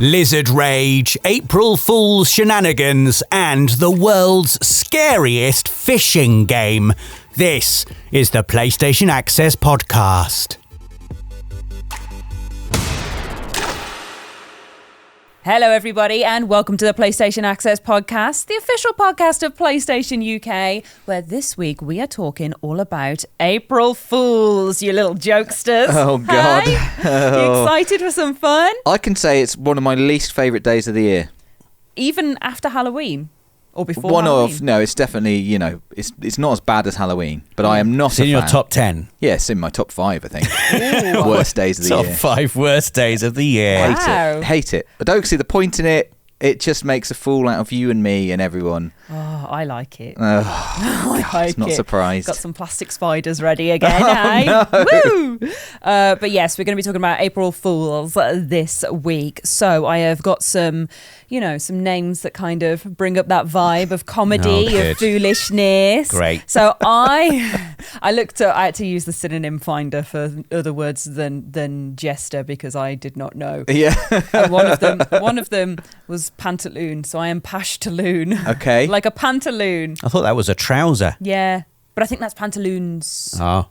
Lizard Rage, April Fool's Shenanigans, and the world's scariest fishing game. This is the PlayStation Access Podcast. Hello everybody and welcome to the PlayStation Access Podcast, the official podcast of PlayStation UK, where this week we are talking all about April Fools, you little jokesters. Oh God. Hey? You excited for some fun? I can say it's one of my least favourite days of the year. Even after Halloween? Or before Halloween? No, it's definitely, it's not as bad as Halloween, but I am not It's in your top 10. Yeah, it's in my top 5, I think. Worst days of the year. Top 5 worst days of the year. Wow. Hate it. I don't see the point in it. It just makes a fool out of you and me and everyone. Oh, I like it. I like not surprised. Got some plastic spiders ready again, hey? No. Woo! But yes, we're going to be talking about April Fools this week. So I have got some, some names that kind of bring up that vibe of comedy, of foolishness. Great. So I had to use the synonym finder for other words than jester because I did not know. Yeah. And one of them was pantaloon, so I am pashtaloon. Okay. Like a pantaloon. I thought that was a trouser. Yeah, but I think that's pantaloons. Oh.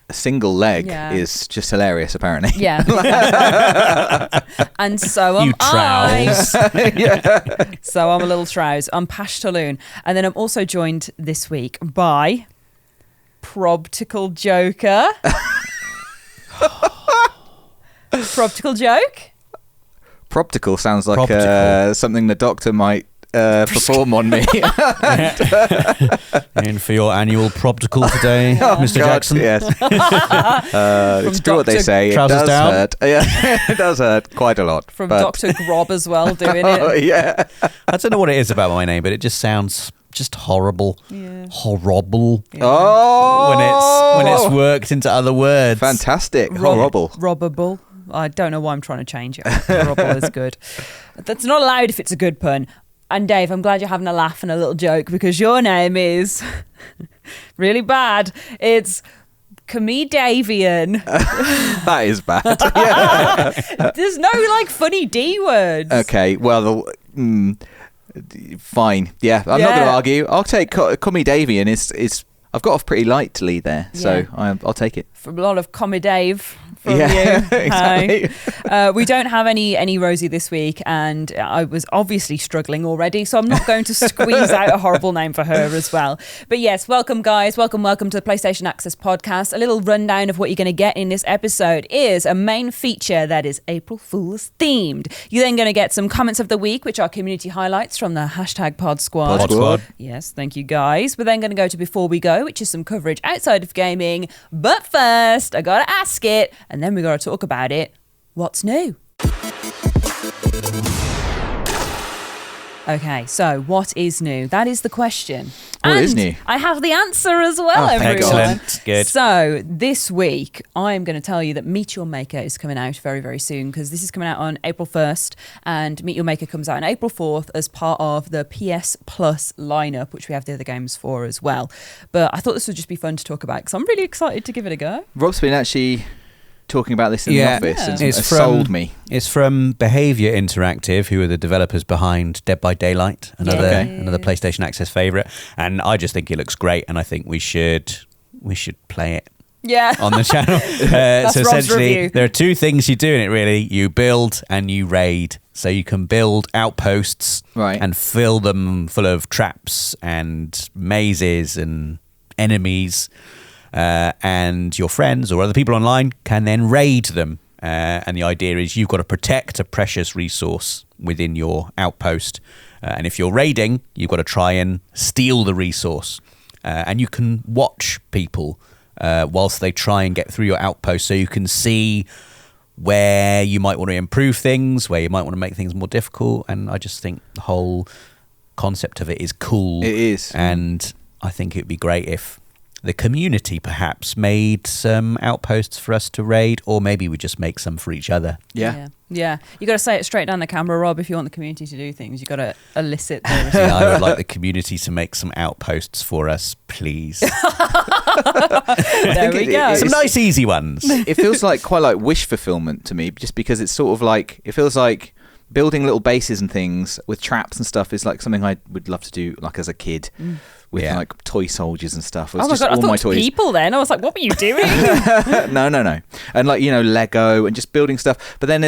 A single leg is just hilarious, apparently. Yeah. And so am You trouse. I. So I'm a little trouse. I'm pashtaloon. And then I'm also joined this week by Probtical Joker. Probtical joke? Proptical sounds like Proptical. something the doctor might perform on me. In for your annual Probtical today, Mr. God, Jackson. Yes. It's true what they say. It Trousers does down. hurt. Yeah, it does hurt quite a lot. From but... Dr. Grob as well, doing Oh, it. yeah. I don't know what it is about my name, but it just sounds just horrible. Yeah. Horrible. Yeah. Oh! When it's worked into other words. Fantastic. Horrible. Robbable. I don't know why I'm trying to change it. Robbable is good. That's not allowed if it's a good pun. And Dave, I'm glad you're having a laugh and a little joke because your name is really bad. It's Comediavian. That is bad. Yeah. There's no funny D words. Okay, well, fine. Yeah, I'm not going to argue. I'll take Comediavian. Is I've got off pretty lightly there, so I'll take it. From a lot of Comedave from you. Exactly. Hi. We don't have any Rosie this week, and I was obviously struggling already, so I'm not going to squeeze out a horrible name for her as well. But yes, welcome guys, welcome to the PlayStation Access Podcast. A little rundown of what you're going to get in this episode is a main feature that is April Fool's themed. You're then going to get some comments of the week, which are community highlights from the hashtag Pod Squad. Pod Squad. Yes, thank you guys. We're then going to go to Before We Go, which is some coverage outside of gaming. But first, I gotta ask it, and then we gotta talk about it. What's new? Okay, so what is new? That is the question. What and is new? I have the answer as well, everyone. Excellent. Good. So this week, I am going to tell you that Meet Your Maker is coming out very, very soon because this is coming out on April 1st and Meet Your Maker comes out on April 4th as part of the PS Plus lineup, which we have the other games for as well. But I thought this would just be fun to talk about because I'm really excited to give it a go. Rob's been actually talking about this in the office and It's sold me. It's from Behaviour Interactive, who are the developers behind Dead by Daylight, another PlayStation Access favourite. And I just think it looks great, and I think we should play it. Yeah. On the channel. So essentially, there are two things you do in it, really. You build and you raid. So you can build outposts and fill them full of traps and mazes and enemies. And your friends or other people online can then raid them. And the idea is you've got to protect a precious resource within your outpost. And if you're raiding, you've got to try and steal the resource. And you can watch people whilst they try and get through your outpost, so you can see where you might want to improve things, where you might want to make things more difficult. And I just think the whole concept of it is cool. It is. And I think it'd be great if the community perhaps made some outposts for us to raid, or maybe we just make some for each other. Yeah. You got to say it straight down the camera, Rob. If you want the community to do things, you got to elicit the response. I would like the community to make some outposts for us, please. There we go. Some nice easy ones. It feels like quite like wish fulfillment to me, just because it's sort of like, it feels like building little bases and things with traps and stuff is like something I would love to do, like as a kid, with like toy soldiers and stuff. Oh my God, I thought my toys. People then. I was like, what were you doing? No. And like, Lego and just building stuff. But then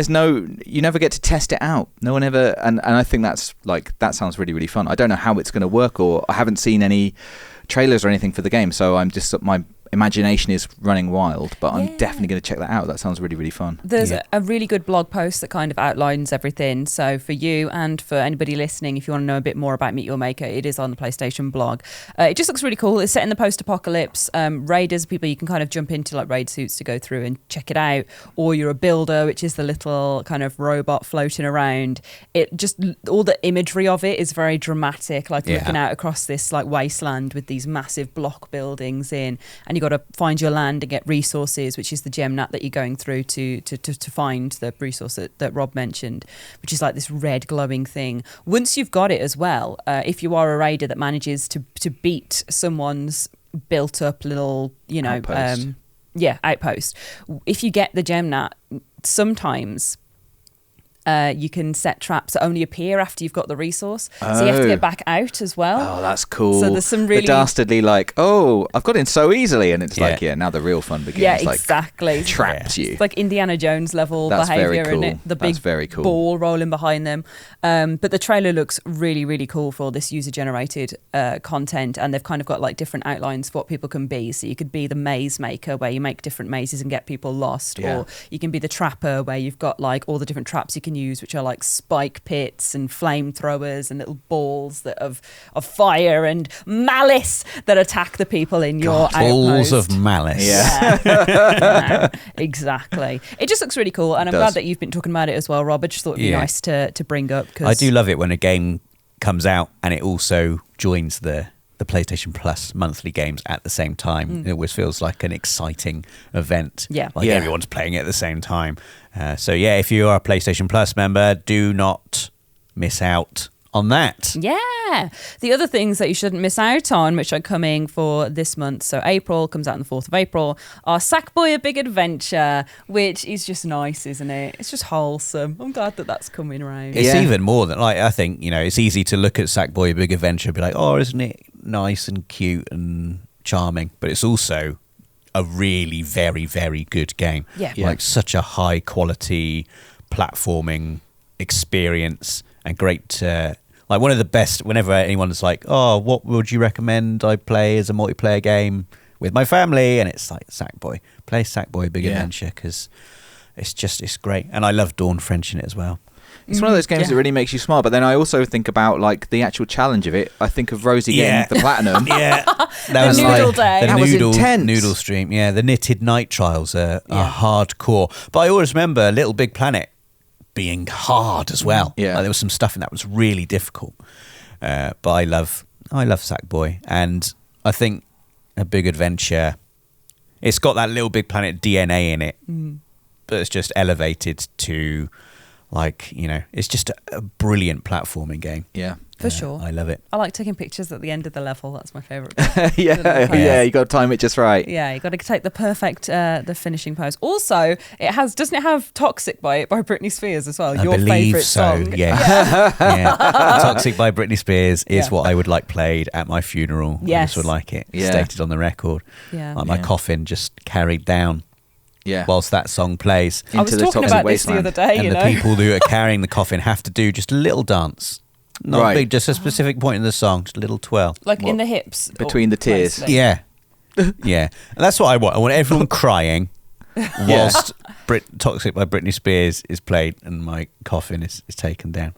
you never get to test it out. No one ever, and I think that's like, that sounds really, really fun. I don't know how it's going to work, or I haven't seen any trailers or anything for the game. So I'm just, my imagination is running wild, but I'm definitely going to check that out. That sounds really, really fun. There's a really good blog post that kind of outlines everything. So for you and for anybody listening, if you want to know a bit more about Meet Your Maker, it is on the PlayStation blog. It just looks really cool. It's set in the post-apocalypse. Raiders, people you can kind of jump into like raid suits to go through and check it out. Or you're a builder, which is the little kind of robot floating around. It just, all the imagery of it is very dramatic, like looking out across this like wasteland with these massive block buildings in, and you got to find your land and get resources, which is the gem nut that you're going through to find the resource that Rob mentioned, which is like this red glowing thing. Once you've got it as well, if you are a raider that manages to beat someone's built up little, outpost, if you get the gem nut, sometimes you can set traps that only appear after you've got the resource. So you have to get back out as well. Oh, that's cool. So there's some really... The dastardly, like, oh, I've got in so easily. And it's like, now the real fun begins. Yeah, like, exactly. Traps you. It's like Indiana Jones level behaviour, cool. isn't it? The big very cool. ball rolling behind them. But the trailer looks really, really cool for this user-generated content. And they've kind of got like different outlines for what people can be. So you could be the maze maker, where you make different mazes and get people lost. Or you can be the trapper, where you've got like all the different traps you can use, which are like spike pits and flamethrowers and little balls that of fire and malice that attack the people in your outpost. Balls of malice. Yeah. Exactly. It just looks really cool, and I'm glad that you've been talking about it as well, Rob. I just thought it'd be nice to bring up. Cause I do love it when a game comes out and it also joins the PlayStation Plus monthly games at the same time. It always feels like an exciting event. Everyone's playing it at the same time. So if you are a PlayStation Plus member, do not miss out on that. Yeah. The other things that you shouldn't miss out on, which are coming for this month, so April, comes out on the 4th of April, are Sackboy: A Big Adventure, which is just nice, isn't it? It's just wholesome. I'm glad that that's coming around. It's even more than, like, I think, it's easy to look at Sackboy: A Big Adventure and be like, oh, isn't it nice and cute and charming? But it's also a really very, very good game. Like such a high quality platforming experience, and great like one of the best. Whenever anyone's like, oh, what would you recommend I play as a multiplayer game with my family, and it's like Sackboy, play Sackboy: Big Adventure, because it's great. And I love Dawn French in it as well. It's one of those games that really makes you smile. But then I also think about like the actual challenge of it. I think of Rosie getting the platinum. That was noodle day. That was intense. Noodle stream. Yeah, the Knitted Night Trials are hardcore. But I always remember Little Big Planet being hard as well. Like, there was some stuff in that was really difficult. But I love Sackboy, and I think A Big Adventure, it's got that Little Big Planet DNA in it, but it's just elevated to, like, it's just a brilliant platforming game. For sure. I love it. I like taking pictures at the end of the level. That's my favourite. You got to time it just right. Yeah, you got to take the perfect the finishing pose. Also, doesn't it have Toxic by Britney Spears as well? Your favourite song. Yeah. Toxic by Britney Spears is what I would like played at my funeral. Yes. I just would like it stated on the record. Like my coffin just carried down. Whilst that song plays. I was talking about this the other day, and the people who are carrying the coffin have to do just a little dance. Not big, just a specific point in the song, just a little twirl. Like in the hips. Between the tears. Mostly. Yeah. And that's what I want. I want everyone crying whilst Toxic by Britney Spears is played and my coffin is taken down.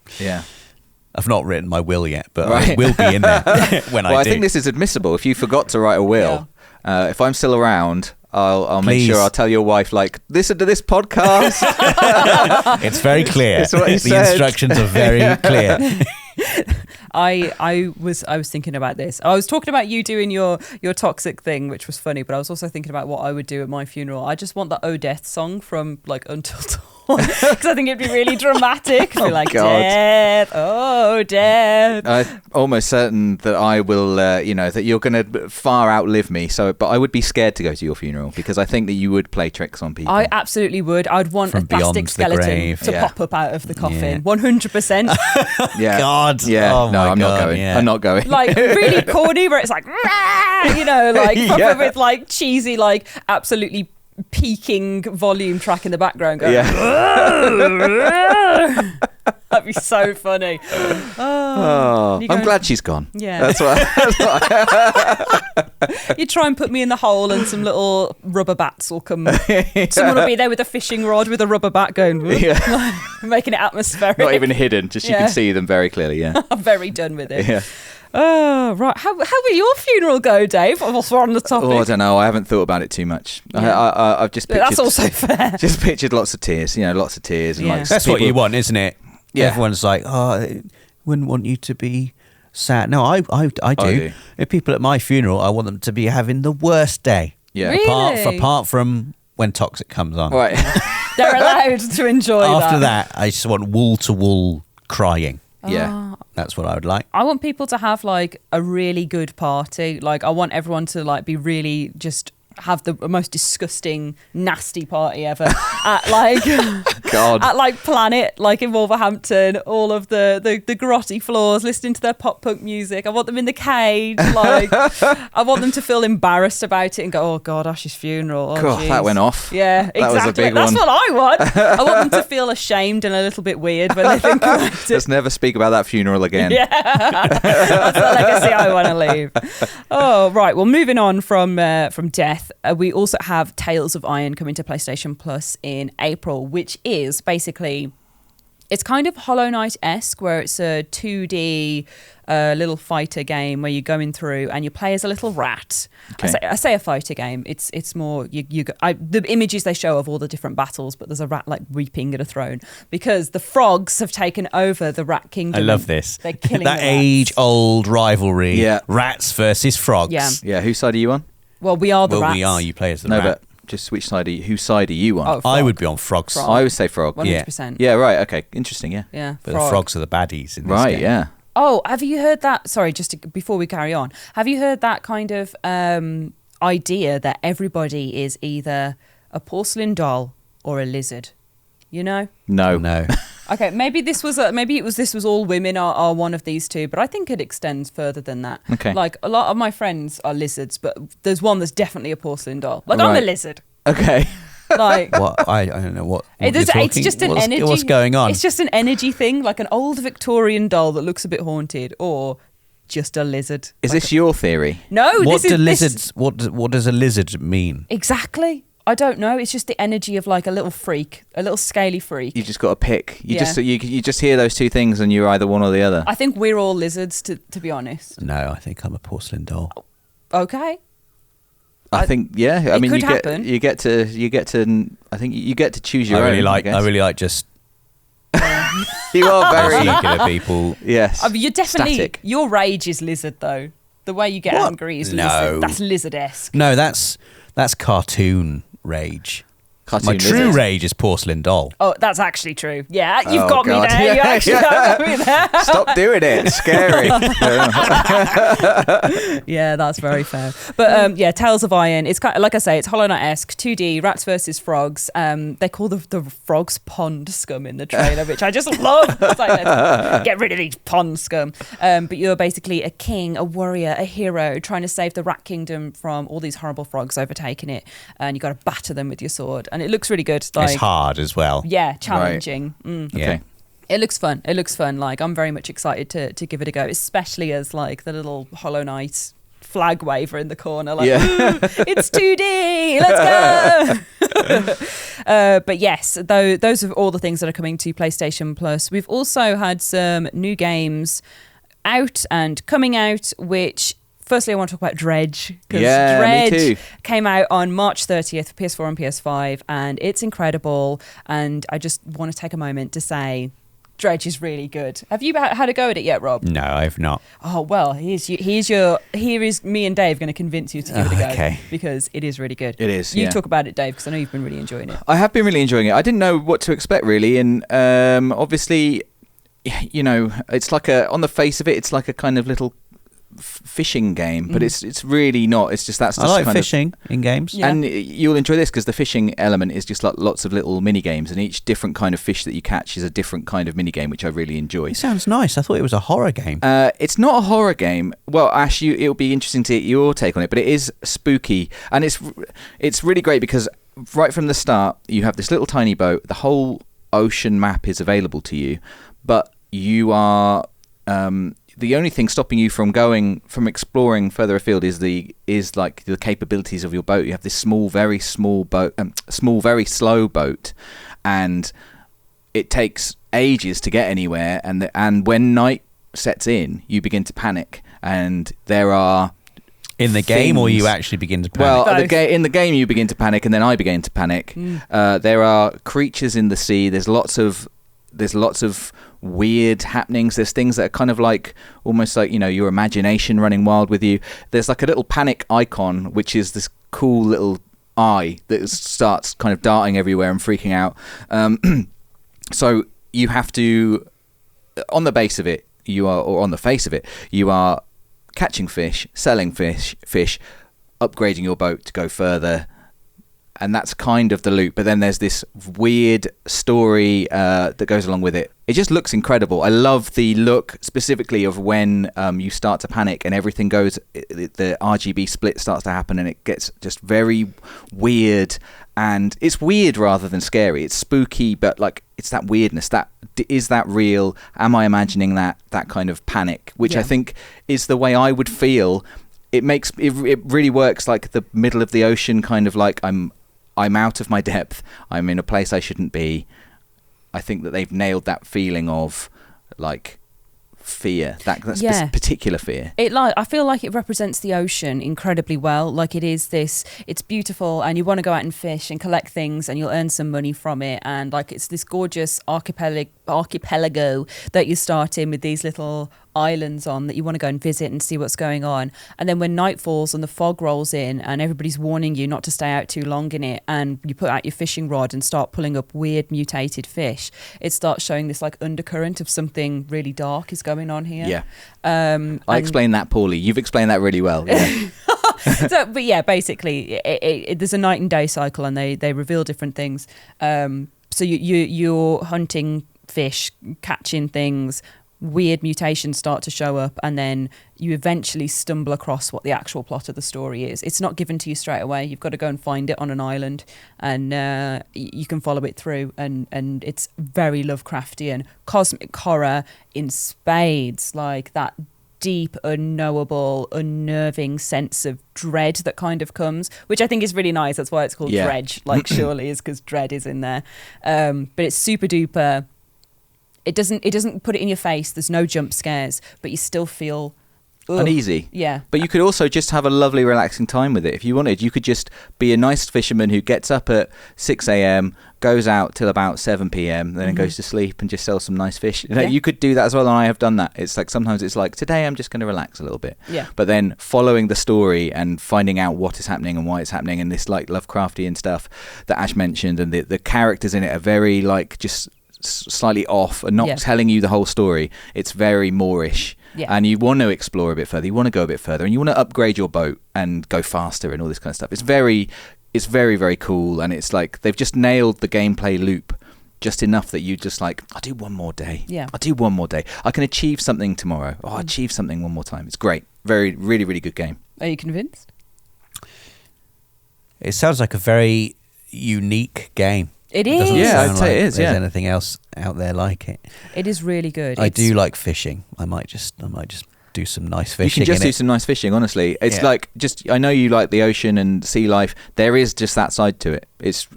I've not written my will yet, but I will be in there when I do. I think this is admissible. If you forgot to write a will, if I'm still around, I'll make sure I'll tell your wife, like, listen to this podcast. It's very clear. It's what he the said. Instructions are very clear. I was thinking about this. I was talking about you doing your toxic thing, which was funny, but I was also thinking about what I would do at my funeral. I just want the Oh Death song from like Until Dawn. because I think it'd be really dramatic. Be like, God. death, oh, death. I'm almost certain that I will, that you're going to far outlive me. But I would be scared to go to your funeral because I think that you would play tricks on people. I absolutely would. I'd want From a plastic beyond the skeleton grave. to Yeah. pop up out of the coffin. Yeah. 100%. Yeah. God. Yeah. Oh No, my I'm not God, going. yeah. I'm not going. Like really corny, where it's like, like proper Yeah. with like cheesy, like absolutely peaking volume track in the background going. Yeah. That'd be so funny. Oh, You I'm go- glad she's gone. Yeah. That's what. You try and put me in the hole and some little rubber bats will come. Someone will be there with a fishing rod with a rubber bat going, whoop, Yeah. making it atmospheric. Not even hidden. Just you Yeah. can see them very clearly. Yeah. I'm very done with it. Yeah. Oh, right. How will your funeral go, Dave? Whilst we're on the topic. Oh, I don't know. I haven't thought about it too much. Yeah. I've just pictured. That's also fair. Just pictured lots of tears. Lots of tears. And Yeah. like That's what you want, isn't it? Yeah. Everyone's like, I wouldn't want you to be sad. No, I do. I do. If people at my funeral, I want them to be having the worst day. Yeah. Really? Apart from when Toxic comes on. Right. They're allowed to enjoy After that, I just want wall-to-wall crying. Yeah. That's what I would like. I want people to have like a really good party. Like I want everyone to like be really just have the most disgusting, nasty party ever at like God. at like Planet, like in Wolverhampton. All of the grotty floors, listening to their pop punk music. I want them in the cage. Like I want them to feel embarrassed about it and go, "Oh God, Ash's funeral." Oh, God, geez. that went off. Yeah, exactly. That was a big That's one. what I want. I want them to feel ashamed and a little bit weird when they think about it. Let's never speak about that funeral again. Yeah, that's the legacy I want to leave. Oh, right. Well, moving on from death, we also have Tales of Iron coming to PlayStation Plus in April, which is basically, it's kind of Hollow Knight-esque, where it's a 2D little fighter game where you're going through and you play as a little rat. Okay. I say a fighter game. It's more the images they show of all the different battles, but there's a rat like reaping at a throne because the frogs have taken over the rat kingdom. I love this. They're killing that the rats. age-old rivalry. Yeah. Rats versus frogs. Yeah. Yeah. Whose side are you on? Well, we are the Well, rats. we are. You play as the No, rat. but just whose side are you on? Oh, I frog. would be on frogs. Frog. I would say frog. 100%. Yeah. Right. Okay. Interesting. Yeah. Yeah. But frog. the frogs are the baddies in this Right. game. Yeah. Oh, have you heard that? Sorry, before we carry on, have you heard that kind of idea that everybody is either a porcelain doll or a lizard? You know? No. No. Okay, maybe this was all women are one of these two, but I think it extends further than that. Okay. Like a lot of my friends are lizards, but there's one that's definitely a porcelain doll. Like I'm a Right. lizard. Okay. Like What? I don't know what. It's just an energy. What's going on? It's just an energy thing, like an old Victorian doll that looks a bit haunted, or just a lizard. Is this your theory? No, what this do is lizards? What does a lizard mean? Exactly. I don't know. It's just the energy of like a little freak, a little scaly freak. You just got to pick. You Yeah. you just hear those two things and you're either one or the other. I think we're all lizards, to be honest. No, I think I'm a porcelain doll. Okay. I think yeah. I It mean, could you happen. get to. I think you get to choose your I own. really guess. like just You are very particular people. yes. I mean, you're definitely static. your rage is lizard though. The way you get What? angry is No. lizard. That's lizard-esque. No, that's cartoon rage. Cartoon My true lizard. rage is porcelain doll. Oh, that's actually true. Yeah, you've Oh, got God. me there. You Yeah, actually yeah. have got me there. Stop doing it. It's scary. Yeah, that's very fair. But yeah, Tales of Iron. It's kind of, like I say, it's Hollow Knight-esque, 2D, rats versus frogs. They call the frogs pond scum in the trailer, which I just love. It's like, let's get rid of these pond scum. But you're basically a king, a warrior, a hero, trying to save the rat kingdom from all these horrible frogs overtaking it, and you got to batter them with your sword. And it looks really good. Like, It's hard as well. yeah, challenging. Yeah. Okay. It looks fun. It looks fun. Like I'm very much excited to give it a go, especially as like the little Hollow Knight flag waver in the corner. Like, Yeah. "Ooh, it's 2D. Let's go. But yes, those are all the things that are coming to PlayStation Plus. We've also had some new games out and coming out, which. Firstly, I want to talk about Dredge, because Yeah, me Dredge too. came out on March 30th for PS4 and PS5, and it's incredible. And I just want to take a moment to say, Dredge is really good. Have you had a go at it yet, Rob? No, I've not. Oh, well, here is me and Dave going to convince you to give it a go. Okay. Because it is really good. It is, You talk about it, Dave, because I know you've been really enjoying it. I have been really enjoying it. I didn't know what to expect, really. And obviously, you know, it's like on the face of it, it's like a kind of little fishing game, but it's really not. It's just I like fishing in games, and you'll enjoy this because the fishing element is just like lots of little mini games, and each different kind of fish that you catch is a different kind of mini game, which I really enjoy. It sounds nice. I thought it was a horror game. It's not a horror game. Well, Ash, it'll be interesting to get your take on it, but it is spooky, and it's really great because right from the start you have this little tiny boat. The whole ocean map is available to you, but you are the only thing stopping you from exploring further afield is like the capabilities of your boat. You have this small, very small boat, very slow boat, and it takes ages to get anywhere. And when night sets in, you begin to panic, and there are in the game, or you actually begin to panic. Well, in the game you begin to panic, and then I begin to panic. There are creatures in the sea. There's lots of weird happenings. There's things that are kind of like almost like, you know, your imagination running wild with you. There's like a little panic icon, which is this cool little eye that starts kind of darting everywhere and freaking out. So you have to, on the base of it, on the face of it, you are catching fish, selling fish, upgrading your boat to go further. And that's kind of the loop. But then there's this weird story that goes along with it. It just looks incredible. I love the look specifically of when you start to panic and everything goes, the RGB split starts to happen and it gets just very weird. And it's weird rather than scary. It's spooky, but like it's that weirdness. Is that real? Am I imagining that kind of panic? Which I think is the way I would feel. It really works like the middle of the ocean, kind of like I'm out of my depth. I'm in a place I shouldn't be. I think that they've nailed that feeling of like fear, that particular fear. I feel like it represents the ocean incredibly well. Like it's beautiful, and you want to go out and fish and collect things, and you'll earn some money from it. And like it's this gorgeous archipelago that you start in with these little islands on that you want to go and visit and see what's going on. And then when night falls and the fog rolls in and everybody's warning you not to stay out too long in it, and you put out your fishing rod and start pulling up weird mutated fish, it starts showing this like undercurrent of something really dark is going on here. I explained that poorly. You've explained that really well. But yeah, basically there's a night and day cycle, and they reveal different things. So you're hunting fish, catching things, weird mutations start to show up, and then you eventually stumble across what the actual plot of the story is. It's not given to you straight away. You've got to go and find it on an island, and you can follow it through, and it's very Lovecraftian, cosmic horror in spades, like that deep, unknowable, unnerving sense of dread that kind of comes, which I think is really nice. That's why it's called Dredge, like surely is because dread is in there. But it's super duper. It doesn't put it in your face. There's no jump scares, but you still feel uneasy. Yeah. But you could also just have a lovely, relaxing time with it if you wanted. You could just be a nice fisherman who gets up at 6 a.m, goes out till about 7 p.m, then goes to sleep and just sells some nice fish. You could do that as well, and I have done that. It's like sometimes it's like, today I'm just going to relax a little bit. Yeah. But then following the story and finding out what is happening and why it's happening, and this like Lovecraftian stuff that Ash mentioned, and the characters in it are very like just slightly off and not telling you the whole story. It's very Moorish, and you want to explore a bit further, you want to go a bit further, and you want to upgrade your boat and go faster and all this kind of stuff. It's very, very cool, and it's like they've just nailed the gameplay loop just enough that you just like, I'll do one more day. I'll do one more day. I can achieve something tomorrow. I'll achieve something one more time. It's great. Very, really, really good game. Are you convinced? It sounds like a very unique game. It is. I'd say it is. There's anything else out there like it. It is really good. I do like fishing. I might just do some nice fishing. You can just do some nice fishing, honestly. It's like I know you like the ocean and sea life. There is just that side to it. It's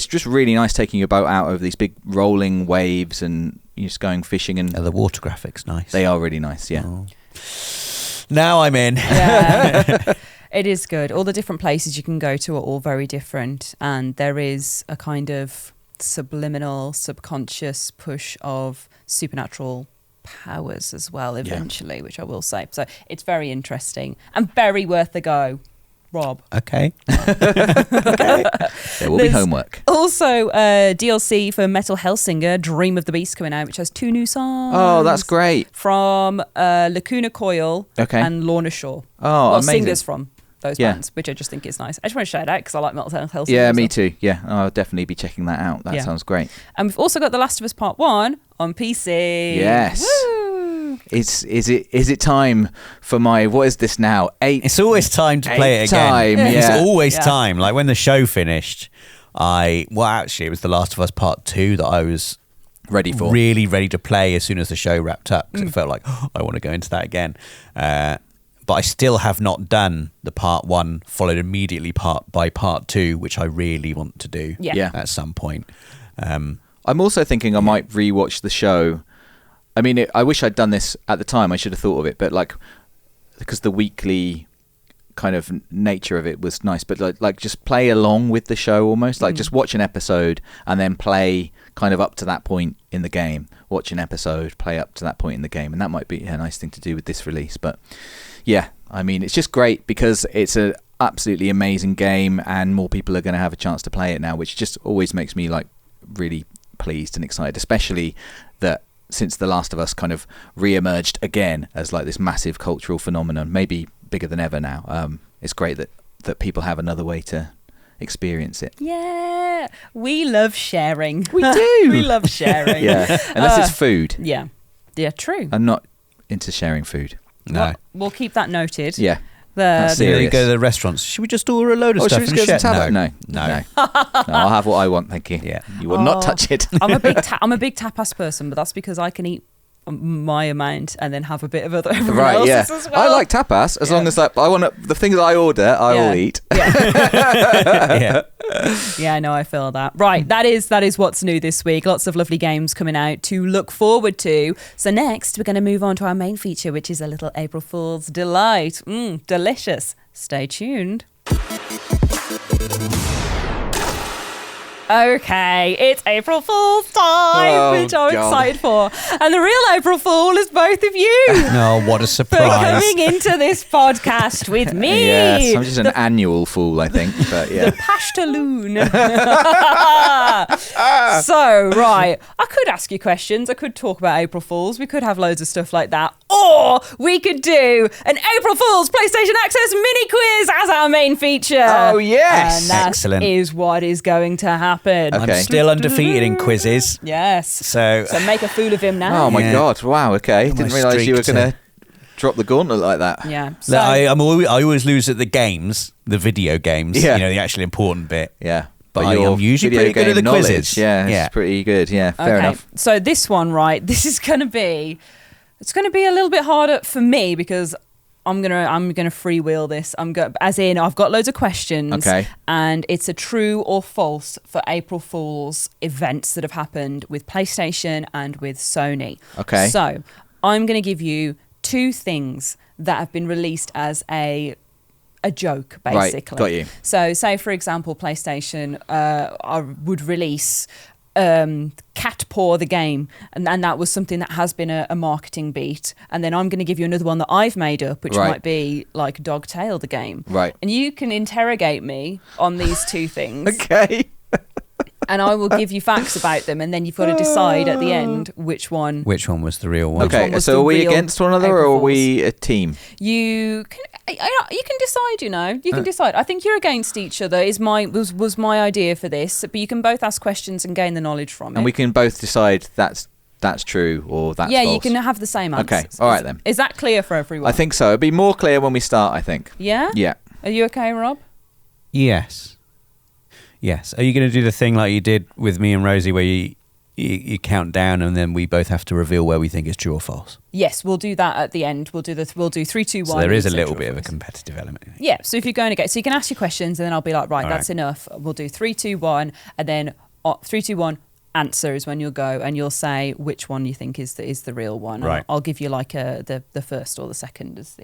just really nice taking your boat out over these big rolling waves and you're just going fishing. And the water graphics nice. They are really nice. Yeah. Oh. Now I'm in. Yeah. It is good. All the different places you can go to are all very different, and there is a kind of subliminal, subconscious push of supernatural powers as well eventually, which I will say. So it's very interesting and very worth a go. Rob. Okay. There will be homework. Also, DLC for Metal Hellsinger, Dream of the Beast coming out, which has 2 new songs. Oh, that's great. From Lacuna Coil and Lorna Shore. Oh, amazing. Singers from those bands, which I just think is nice. I just want to shout out because I like Metal Hellsinger. Yeah, me too. Yeah, I'll definitely be checking that out. That sounds great. And we've also got The Last of Us Part 1 on PC. Yes. Woo! Is it time for my, what is this now? It's always time to play it again. It's always time. Like when the show finished, actually it was The Last of Us Part 2 that I was really ready to play as soon as the show wrapped up, because it felt like, I want to go into that again. But I still have not done the Part 1 followed immediately by Part 2, which I really want to do at some point. I'm also thinking I might rewatch the show. I mean, I wish I'd done this at the time. I should have thought of it, but because the weekly kind of nature of it was nice. But like just play along with the show almost. Like just watch an episode and then play kind of up to that point in the game. Watch an episode, play up to that point in the game, and that might be a nice thing to do with this release. But yeah, I mean, it's just great because it's an absolutely amazing game, and more people are going to have a chance to play it now, which just always makes me like really pleased and excited, especially that since The Last of Us kind of re-emerged again as like this massive cultural phenomenon, maybe bigger than ever now. It's great that people have another way to experience it. Yeah, we love sharing. We do. We love sharing. Yeah, unless it's food. Yeah, true. I'm not into sharing food. No. We'll keep that noted. Yeah. That's serious. You go to the restaurants. Should we just order a load of stuff? Should we just get some tapas? No. I'll have what I want, thank you. Yeah. You will not touch it. I'm a big tapas person, but that's because I can eat my amount and then have a bit of everyone else's as well. I like tapas as long as the things that I order, I will eat. Yeah, no, I feel that. Right, that is what's new this week. Lots of lovely games coming out to look forward to. So next, we're going to move on to our main feature, which is a little April Fool's delight. Delicious. Stay tuned. Okay, it's April Fool's time, which I'm excited for. And the real April Fool is both of you. No, what a surprise. For coming into this podcast with me. Yes, I'm just an annual fool, I think. But yeah. The Pashtaloon. So, right, I could ask you questions. I could talk about April Fools. We could have loads of stuff like that. Or we could do an April Fool's PlayStation Access mini quiz as our main feature. Oh, yes. And that Excellent. is what is going to happen. Okay. I'm still undefeated in quizzes. Yes. So make a fool of him now. Oh, my God. Wow, okay. Didn't realise you were going to drop the gauntlet like that. Yeah. So, I always lose at the games, the video games, the actually important bit. Yeah. But I'm usually pretty good at the quizzes. Yeah, it's pretty good. Yeah, fair enough. So this one, right, this is going to be... It's going to be a little bit harder for me because I'm gonna freewheel this. I've got loads of questions, and it's a true or false for April Fool's events that have happened with PlayStation and with Sony. Okay. So I'm going to give you 2 things that have been released as a joke, basically. Right, got you. So, say for example, PlayStation would release Cat Paw the game, and that was something that has been a marketing beat. And then I'm going to give you another one that I've made up, which might be like Dogtail the game. Right. And you can interrogate me on these 2 things. Okay. And I will give you facts about them, and then you've got to decide at the end which one was the real one. Okay, so are we against one another, or are we a team? You can decide. You can decide. I think you're against each other. Was my idea for this, but you can both ask questions and gain the knowledge from it. And we can both decide that's true or that's false. You can have the same answers. Okay, all right then. Is that clear for everyone? I think so. It'll be more clear when we start, I think. Yeah? Yeah. Are you okay, Rob? Yes. Are you going to do the thing like you did with me and Rosie where you count down and then we both have to reveal where we think it's true or false? Yes, we'll do that at the end. We'll do 3, 2, 1. So there is a little bit of a competitive element. Yeah, so if you're going to so you can ask your questions and then I'll be like, right, that's enough. We'll do 3, 2, 1, and then 3, 2, 1 answer is when you'll go and you'll say which one you think is the real one. Right. I'll give you like the first or the second as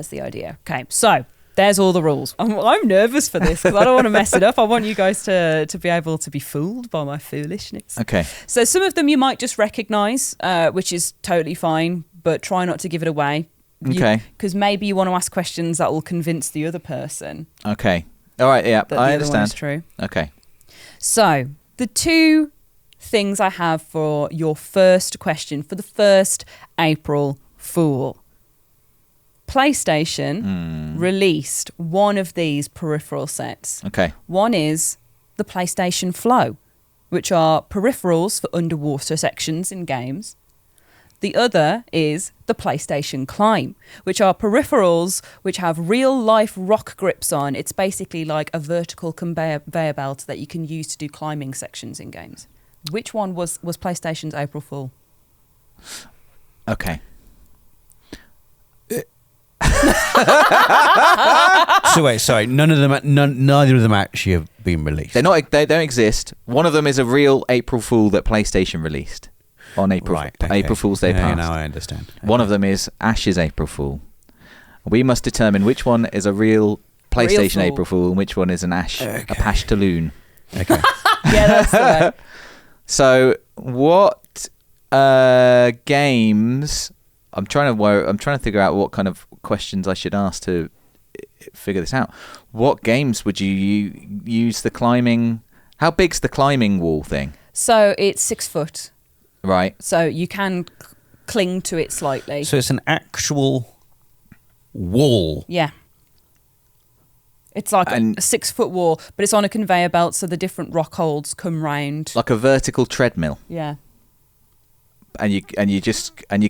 the idea. Okay, so There's all the rules. I'm nervous for this because I don't want to mess it up. I want you guys to be able to be fooled by my foolishness. Okay. So some of them you might just recognise, which is totally fine, but try not to give it away. Okay. Because maybe you want to ask questions that will convince the other person. Okay. All right, yeah, that I the understand. Other one is true. Okay. So the two things I have for your first question, for the first April Fool. PlayStation released one of these peripheral sets. Okay. One is the PlayStation Flow, which are peripherals for underwater sections in games. The other is the PlayStation Climb, which are peripherals which have real-life rock grips on. It's basically like a vertical conveyor belt that you can use to do climbing sections in games. Which one was PlayStation's April Fool? Okay. So wait, sorry. Neither of them actually have been released. They don't exist. One of them is a real April Fool that PlayStation released on April Fool's Day past. Now I understand. One of them is Ash's April Fool. We must determine which one is a real PlayStation April Fool and which one is an Ash, a Pashtaloon. Okay. Yeah, that's the way. So what games? I'm trying to figure out what kind of questions I should ask to figure this out. What games would you use the climbing? How big's the climbing wall thing? So it's 6 foot. Right. So you can cling to it slightly. So it's an actual wall. Yeah. It's like a 6 foot wall, but it's on a conveyor belt, so the different rock holds come round. Like a vertical treadmill. Yeah. And you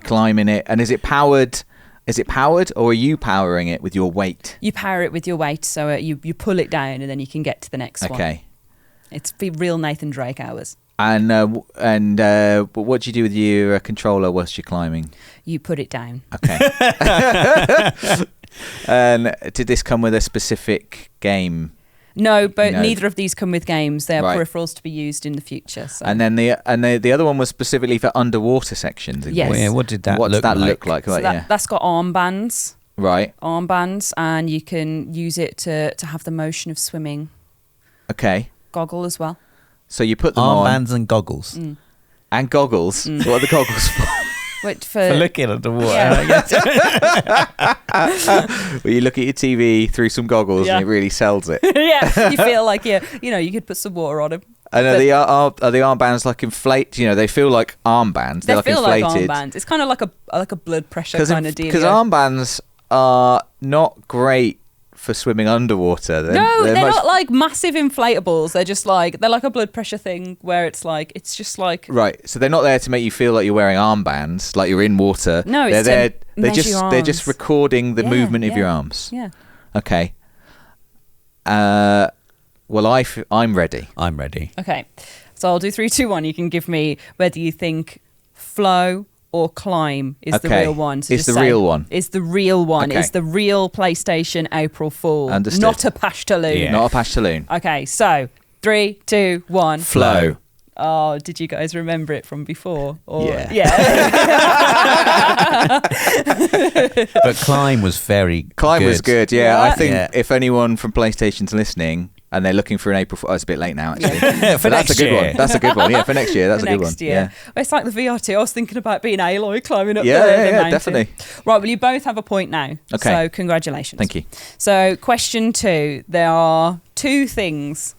climb in it. And is it powered? Is it powered, or are you powering it with your weight? You power it with your weight, so you pull it down, and then you can get to the next one. Okay. It's real Nathan Drake hours. And what do you do with your controller whilst you're climbing? You put it down. Okay. And did this come with a specific game? No, but neither of these come with games. They are peripherals to be used in the future. So. And then the other one was specifically for underwater sections. Yes. Well, yeah, what did that look like? So that's got armbands. Right. Armbands, and you can use it to have the motion of swimming. Okay. Goggle as well. So you put them on. Armbands and goggles. Mm. And goggles. What are the goggles for? For looking underwater. Yeah. Well, you look at your TV through some goggles and it really sells it. Yeah, you feel like you could put some water on them. And are the armbands like inflate? They feel like armbands. They like feel inflated. like armbands. It's kind of like a blood pressure kind of deal. Because armbands are not great for swimming underwater. They're not like massive inflatables. They're like a blood pressure thing where it's just like right. So they're not there to make you feel like you're wearing armbands, like you're in water. No, they're it's there. They're just recording the movement of your arms. Yeah. Okay. Well, I'm ready. I'm ready. Okay, so I'll do 3, 2, 1. You can give me whether you think flow or climb is the real one. So it's the real one. It's the real one. Okay. It's the real PlayStation April Fool. Understood. Not a Pashtaloon. Yeah. Not a Pashtaloon. Okay, so 3, 2, 1. Flow. Oh, did you guys remember it from before? Yeah. But Climb was Climb was good, yeah. I think Yeah. if anyone from PlayStation's listening and they're looking for an April Fool, it's a bit late now actually. For That's next a good year. one. That's a good one. Yeah, for next year. That's a good one. Next year. Yeah. Well, it's like the VRT. I was thinking about being Aloy climbing up the Yeah, mountain. definitely. Right, well, you both have a point now. Okay. So congratulations. Thank you. So question 2. There are 2 things.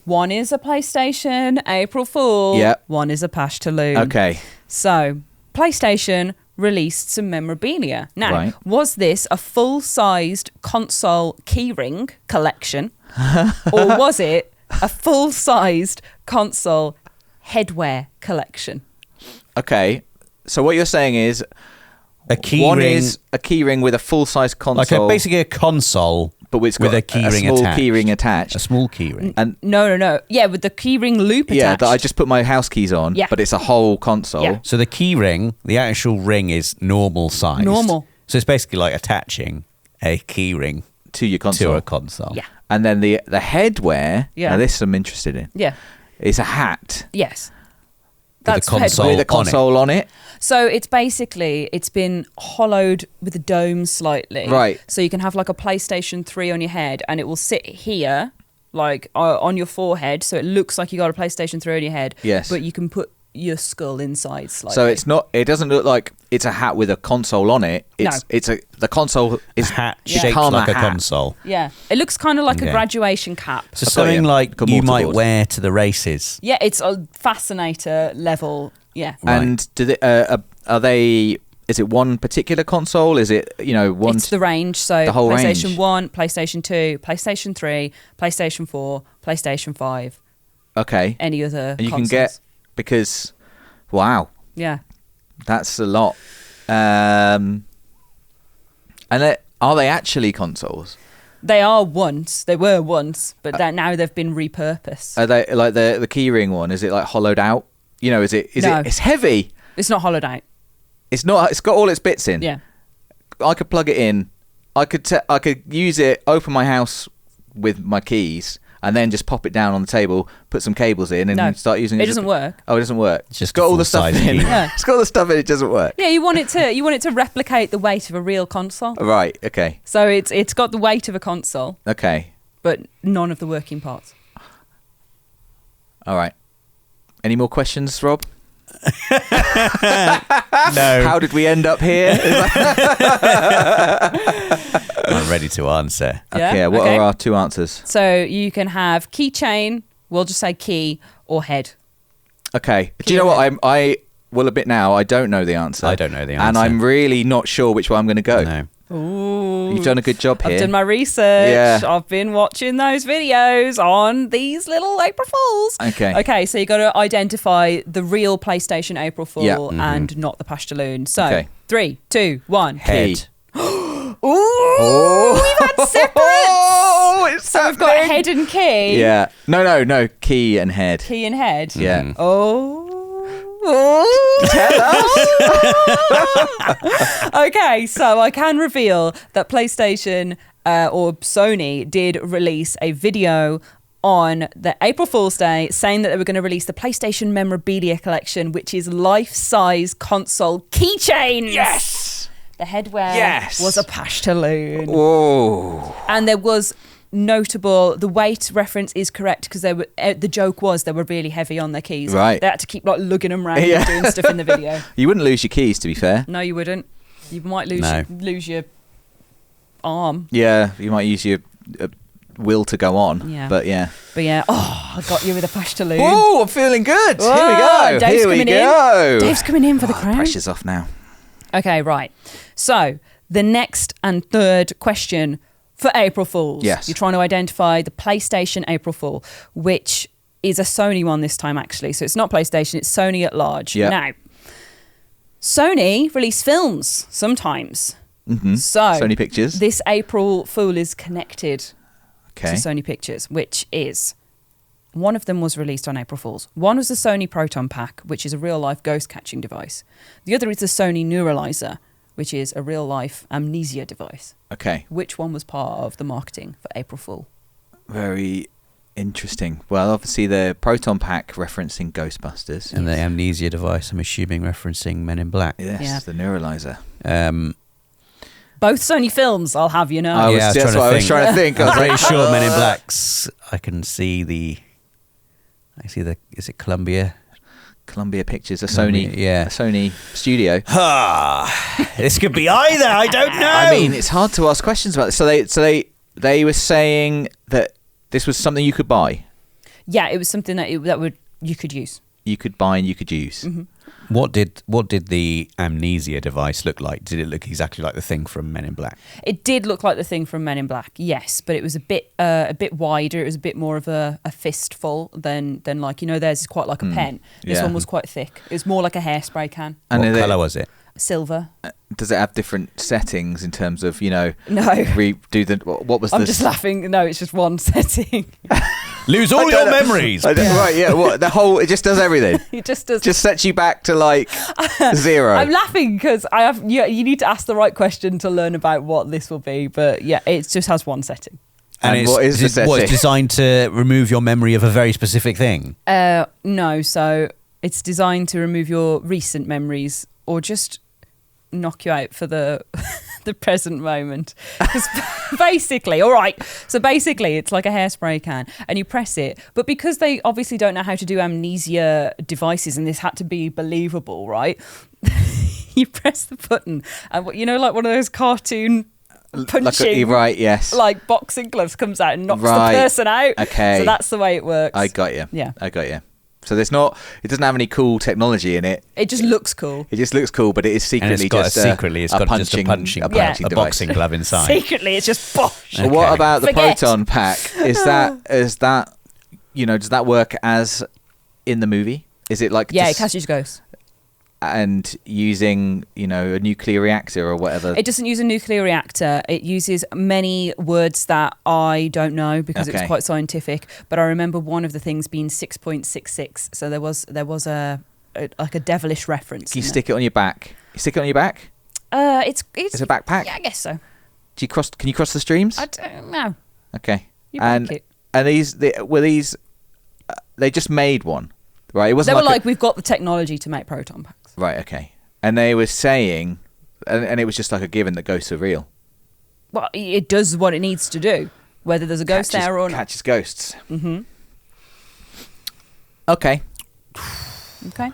One is a PlayStation April Fool. Yep. One is a Pashtaloon. Okay. So PlayStation released some memorabilia. Now, Right. was this a full-sized console keyring collection, or was it a full-sized console headwear collection? Okay. So what you're saying is A key one ring, is a keyring with a full-size console, basically a console, but it's got with a keyring small attached. keyring attached. a small key ring. And No. Yeah, with the keyring loop attached. yeah, that I just put my house keys on, Yeah. but it's a whole console. Yeah. So the key ring, the actual ring is normal size. Normal. So it's basically like attaching a key ring To your console. to a console. Yeah. And then the headwear, Yeah. now this I'm interested in, Yeah. is a hat. Yes. That's with a console on it. So it's been hollowed with a dome slightly. Right. So you can have like a PlayStation 3 on your head and it will sit here, like on your forehead. So it looks like you got a PlayStation 3 on your head. Yes. But you can put your skull inside slightly. So it doesn't look like it's a hat with a console on it. The console is a hat shaped like a console. Yeah. It looks kind of like a graduation cap. So something like you might wear to the races. Yeah, it's a fascinator level. Yeah. And are they? Is it one particular console? Is it one? It's the range. So the whole PlayStation range. 1, PlayStation 2, PlayStation 3, PlayStation 4, PlayStation 5. Okay. Any other and you consoles. can get because, wow. Yeah. That's a lot. And are they actually consoles? They are once. They were once, but now they've been repurposed. Are they like the keyring one? Is it like hollowed out? Is it? No. It's heavy. It's not hollowed out. It's not. It's got all its bits in. Yeah. I could plug it in. I could use it. Open my house with my keys, and then just pop it down on the table. Put some cables in, and start using it. It doesn't work. Oh, it doesn't work. It's just got all the stuff in. Yeah. It's got all the stuff in. It doesn't work. Yeah, you want it to replicate the weight of a real console. Right. Okay. So it's got the weight of a console, Okay. but none of the working parts. All right. Any more questions, Rob? No. How did we end up here? I'm ready to answer. Okay, what are our two answers? So you can have keychain, we'll just say key, or head. Okay. Do you know what? I will admit now, I don't know the answer. I don't know the answer. And I'm really not sure which way I'm going to go. No. Ooh. You've done a good job here. I've done my research. Yeah. I've been watching those videos on these little April Fools. Okay, so you got to identify the real PlayStation April Fool and not the Pastaloon. So, 3, 2, 1. Head. Ooh, we've had separates. Oh, it's so we've got head and key. Yeah. No. Key and head. Key and head. Yeah. Oh. Tell us. Okay, so I can reveal that PlayStation or Sony did release a video on the April Fool's Day saying that they were going to release the PlayStation Memorabilia Collection, which is life-size console keychains. Yes! The headwear was a Pastaloon. Whoa. And there was notable, the weight reference is correct because they were the joke was they were really heavy on their keys. Right. They had to keep like lugging them around and doing stuff in the video. You wouldn't lose your keys, to be fair. No, you wouldn't. You might lose your arm. Yeah, you might use your will to go on. Yeah. But yeah. I got you with a Pastaloon. Oh, I'm feeling good. Whoa, Here we go. Dave's Here we coming go. in. Dave's coming in for the crown. Pressure's off now. Okay, right. So the next and third question for April Fools. Yes. You're trying to identify the PlayStation April Fool, which is a Sony one this time, actually. So it's not PlayStation, it's Sony at large. Yep. Now, Sony release films sometimes. Mm-hmm. So Sony Pictures. This April Fool is connected to Okay. Sony Pictures, which is... One of them was released on April Fool's. One was the Sony Proton Pack, which is a real-life ghost-catching device. The other is the Sony Neuralizer, which is a real-life amnesia device. Okay. Which one was part of the marketing for April Fool? Very interesting. Well, obviously the Proton Pack referencing Ghostbusters. And the amnesia device, I'm assuming, referencing Men in Black. Yes, the Neuralizer. Both Sony films, I'll have you know. That's what I was trying to think. I'm pretty sure Men in Black's, I see the, is it Columbia Pictures, a Sony studio. This could be either. I don't know. I mean, it's hard to ask questions about this. So they were saying that this was something you could buy. Yeah, it was something that you could use. You could buy and you could use. Mm-hmm. What did the amnesia device look like? Did it look exactly like the thing from Men in Black? It did look like the thing from Men in Black, yes, but it was a bit wider. It was a bit more of a fistful than like, theirs is quite like a pen. This one was quite thick. It was more like a hairspray can. And what colour was it? Silver. Does it have different settings in terms of, No. redo the what was I'm just laughing. No, it's just one setting. Lose all your memories. Right, yeah. What the whole? It just does everything. It just does. Just sets you back to like 0. I'm laughing because I have. You need to ask the right question to learn about what this will be. But yeah, it just has one setting. And what is the setting? What, it's designed to remove your memory of a very specific thing? No. So It's designed to remove your recent memories or just knock you out for the the present moment. Because basically, all right, so basically it's like a hairspray can and you press it, but because they obviously don't know how to do amnesia devices and this had to be believable, right? You press the button and like one of those cartoon punching, right? Yes, like boxing gloves comes out and knocks the person out. Okay, so that's the way it works. I got you. Yeah, I got you. So it doesn't have any cool technology in it. It just looks cool. It just looks cool, but it is secretly just a punching device. boxing glove inside. Secretly, it's just bosh. Okay. What about the proton pack? Is that does that work as in the movie? Is it like it catches ghosts? And using, a nuclear reactor or whatever? It doesn't use a nuclear reactor. It uses many words that I don't know because it was quite scientific. But I remember one of the things being 6.66. So there was a devilish reference. Can you stick it on your back? You stick it on your back? It's a backpack? Yeah, I guess so. Can you cross the streams? I don't know. Okay. And they just made one, right? It wasn't. They were like we've got the technology to make proton packs. Right, okay. And they were saying, and it was just like a given that ghosts are real. Well, it does what it needs to do, whether there's a ghost there or not. Catches ghosts. Mm-hmm. Okay. Okay.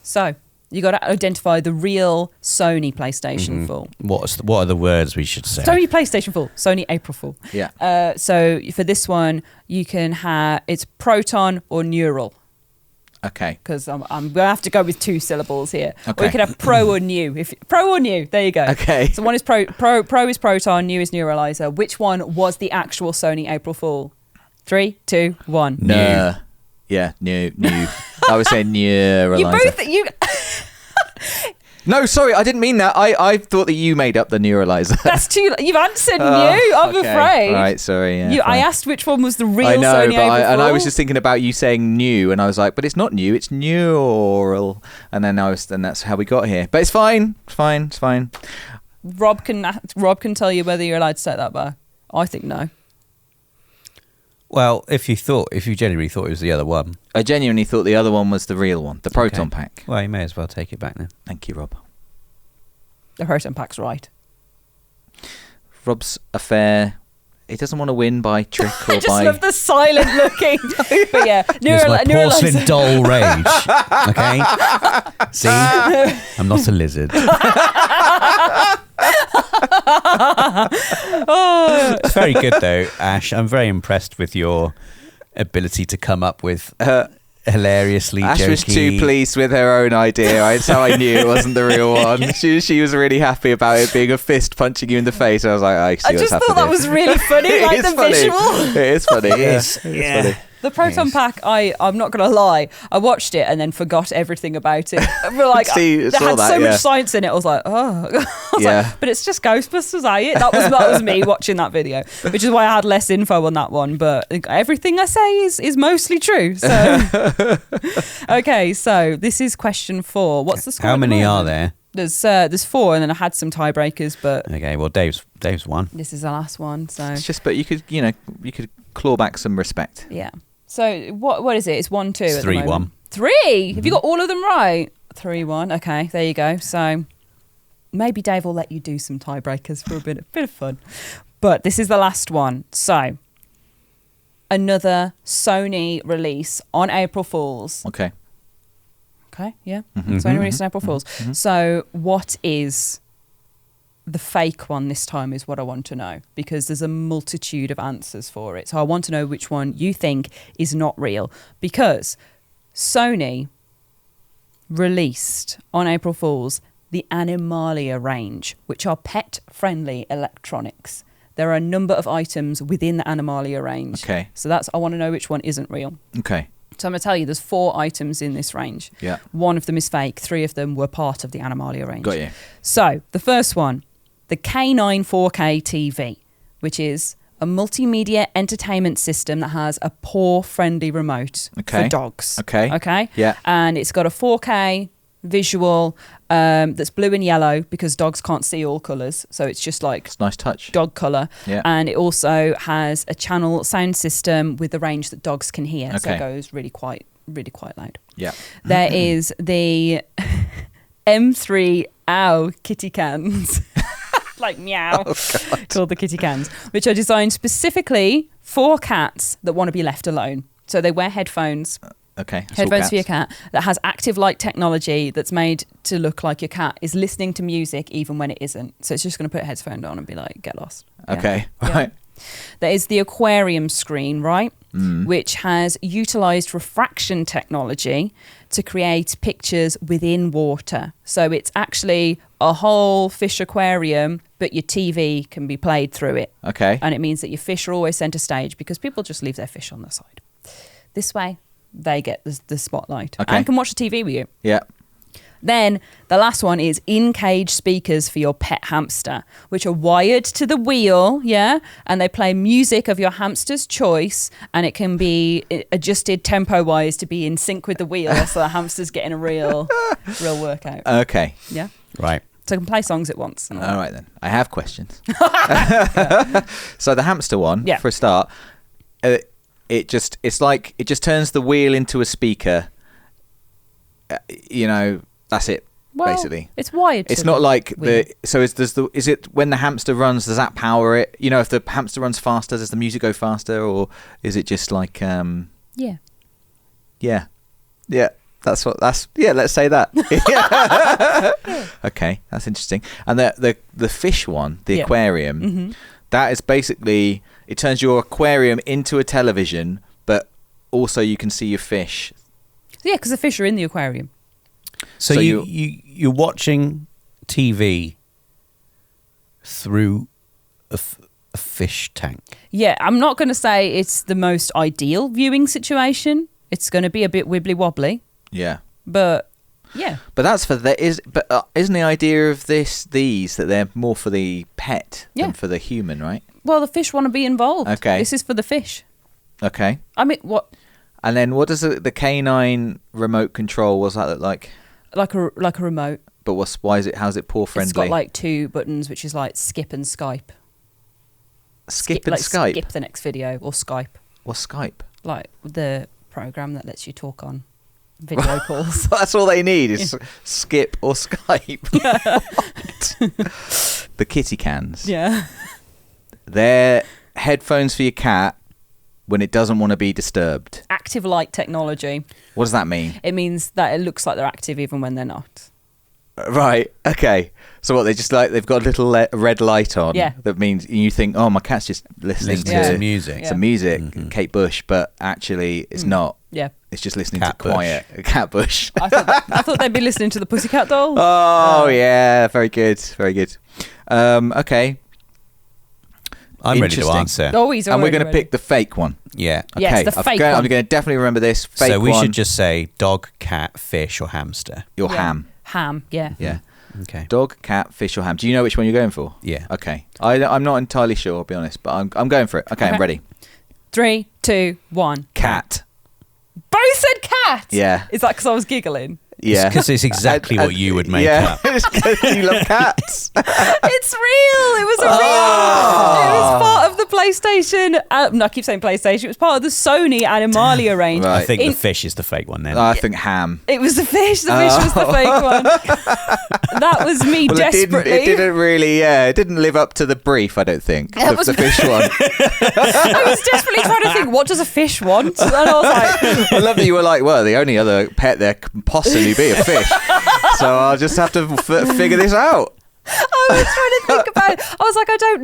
So, you got to identify the real Sony PlayStation Full. What are the words we should say? Sony PlayStation Full. Sony April Fool. Yeah. So, for this one, you can have, it's proton or neural. Okay. Because I'm going to have to go with 2 syllables here. Okay. Or you could have pro or new. Pro or new, there you go. Okay. So one is pro is proton, new is neuralizer. Which one was the actual Sony April Fool? 3, 2, 1. New. Yeah, new. I was saying neuralizer. You both... No, sorry, I didn't mean that. I thought that you made up the neuralizer. That's too... You've answered new, I'm afraid. All right, sorry. Yeah, I asked which one was the real Sony April Fool. I was just thinking about you saying new, and I was like, but it's not new, it's neural. And then that's how we got here. But it's fine. It's fine. Rob can tell you whether you're allowed to set that back. I think no. Well, if you genuinely thought it was the other one. I genuinely thought the other one was the real one, the proton pack. Well, you may as well take it back now. Thank you, Rob. The proton pack's right. Rob's affair. He doesn't want to win by trick or by... I just love the silent looking. But yeah, it's my porcelain doll rage. Okay? See? I'm not a lizard. It's very good though, Ash. I'm very impressed with your ability to come up with hilariously Ash jokey... was too pleased with her own idea. That's how I knew it wasn't the real one. She was really happy about it being a fist punching you in the face. I was like, I see what's happening. I just thought that was really funny, like the funny. visual. It is funny. Yes. Yeah. Funny. The proton pack, I'm not going to lie, I watched it and then forgot everything about it. We're like, there had so much science in it. I was like, but it's just Ghostbusters, That was me watching that video, which is why I had less info on that one. But everything I say is mostly true. So, okay, so this is question 4. What's the score? How many are there? There's 4, and then I had some tiebreakers, but okay. Well, Dave's won. This is the last one, so it's just. But you could claw back some respect. Yeah. So what is it? It's 1-2. It's 3-1. 3? Mm-hmm. Have you got all of them right? 3-1. Okay, there you go. So maybe Dave will let you do some tiebreakers for a bit of fun. But this is the last one. So another Sony release on April Fools. Okay. Okay. Yeah. Mm-hmm. Sony release on April Fools. Mm-hmm. So what is the fake one this time is what I want to know, because there's a multitude of answers for it. So I want to know which one you think is not real, because Sony released on April Fools the Animalia range, which are pet-friendly electronics. There are a number of items within the Animalia range. Okay. So I want to know which one isn't real. Okay. So I'm going to tell you there's 4 items in this range. Yeah. 1 of them is fake. 3 of them were part of the Animalia range. Got you. So the first one, the K9 4K TV, which is a multimedia entertainment system that has a paw-friendly remote for dogs. Okay? Yeah. And it's got a 4K visual that's blue and yellow because dogs can't see all colours. So it's just like... It's a nice touch. Dog colour. Yeah. And it also has a channel sound system with the range that dogs can hear. So it goes really quite really quite loud. Yeah. There is the M3 Ow kitty cans. Like meow. Called the kitty cans, which are designed specifically for cats that want to be left alone. So they wear headphones. Okay. Headphones for your cat that has active light technology that's made to look like your cat is listening to music even when it isn't. So it's just going to put a headphone on and be like, get lost. Okay. Yeah. Right. There is the aquarium screen, right? Which has utilised refraction technology to create pictures within water. So it's actually a whole fish aquarium, but your TV can be played through it. Okay. And it means that your fish are always centre stage because people just leave their fish on the side. This way, they get the spotlight and can watch the TV with you. Yeah. Then the last one is in-cage speakers for your pet hamster, which are wired to the wheel, and they play music of your hamster's choice, and it can be adjusted tempo-wise to be in sync with the wheel, so the hamster's getting a real workout. Okay. Yeah. Right. So it can play songs at once. All right then. I have questions. So the hamster one, for a start, it just turns the wheel into a speaker. That's it. Well, basically, it's wired. It's not like is it when the hamster runs? Does that power it? If the hamster runs faster, does the music go faster, or is it just like Yeah. Let's say that. Okay, that's interesting. And the fish one, the aquarium, that is basically it turns your aquarium into a television, but also you can see your fish. Yeah, because the fish are in the aquarium. So you're watching TV through a fish tank. Yeah, I'm not going to say it's the most ideal viewing situation. It's going to be a bit wibbly wobbly. Yeah. But yeah. But that's for isn't the idea of these that they're more for the pet than for the human, right? Well, the fish want to be involved. Okay. This is for the fish. Okay. I mean, what? And then what does the canine remote control? What's that look like? Like a remote. But how's it paw friendly? It's got like 2 buttons, which is like skip and Skype. Skip and Skype? Skip the next video or Skype. What's Skype? Like the program that lets you talk on video calls. That's all they need is skip or Skype. The kitty cans. Yeah. They're headphones for your cat when it doesn't want to be disturbed. Active light technology. What does that mean? It means that it looks like they're active even when they're not. Right. Okay. So what? They've got a little red light on. Yeah. That means you think, oh, my cat's just listening to music. Some music, Kate Bush, but actually it's not. Yeah. It's just listening Cat to Bush. quiet. Cat Bush. I thought they'd be listening to the Pussycat Dolls. Oh yeah, very good, very good. Okay. I'm ready to answer. Oh, he's and we're going to ready. pick the fake one. Yeah. Okay. Yes, the fake one. I'm going to definitely remember this. Fake So we one. should just say dog, cat, fish, or hamster. Your ham. Ham, yeah. Yeah. Okay. Dog, cat, fish, or ham. Do you know which one you're going for? Yeah. Okay. I'm not entirely sure, I'll be honest, but I'm going for it. Okay, I'm ready. 3, 2, 1. Cat. Both said cat. Yeah. Is that because I was giggling? Yeah. Because it's exactly what you would make up. It's because you love cats. It's real. It was a real. It was part of the PlayStation. No, I keep saying PlayStation. It was part of the Sony Animalia range. Right. I think the fish is the fake one then. I think ham. It was the fish. The fish was the fake one. That was me desperately. It didn't really, it didn't live up to the brief, I don't think. The fish one. I was desperately trying to think, what does a fish want? And I was like... I love that you were like, well, the only other pet there can possibly be a fish. So I'll just have to figure this out. I was trying to think about it. I was like, I don't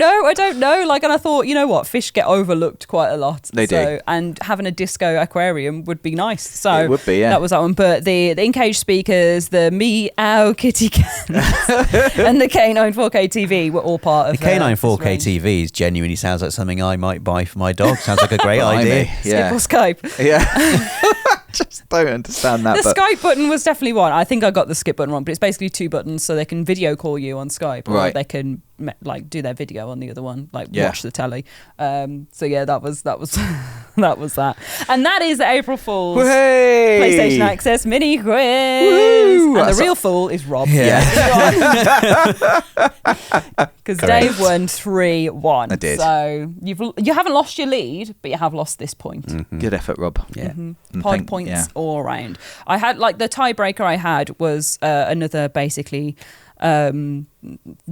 know. Like, and I thought, you know what? Fish get overlooked quite a lot. They do. And having a disco aquarium would be nice. So it would be, yeah. That was that one. But the in-cage speakers, the Meow Kitty cans, and the K9 4K TV were all part of the K9 4K TV genuinely sounds like something I might buy for my dog. Sounds like a great idea. Yeah. Skip or Skype. Yeah. Just don't understand that. The Skype button was definitely one. I think I got the skip button wrong, but it's basically 2 buttons so they can video call you on Skype, or right. they can like do their video on the other one, like watch the telly. So yeah, that was that was that, and that is the April Fool's PlayStation Access mini quiz. Woo! And the real fool is Rob. Because Dave won 3-1. I did. So you haven't lost your lead, but you have lost this point. Mm-hmm. Good effort, Rob. Yeah. Pod points all around. I had like the tiebreaker I had was another basically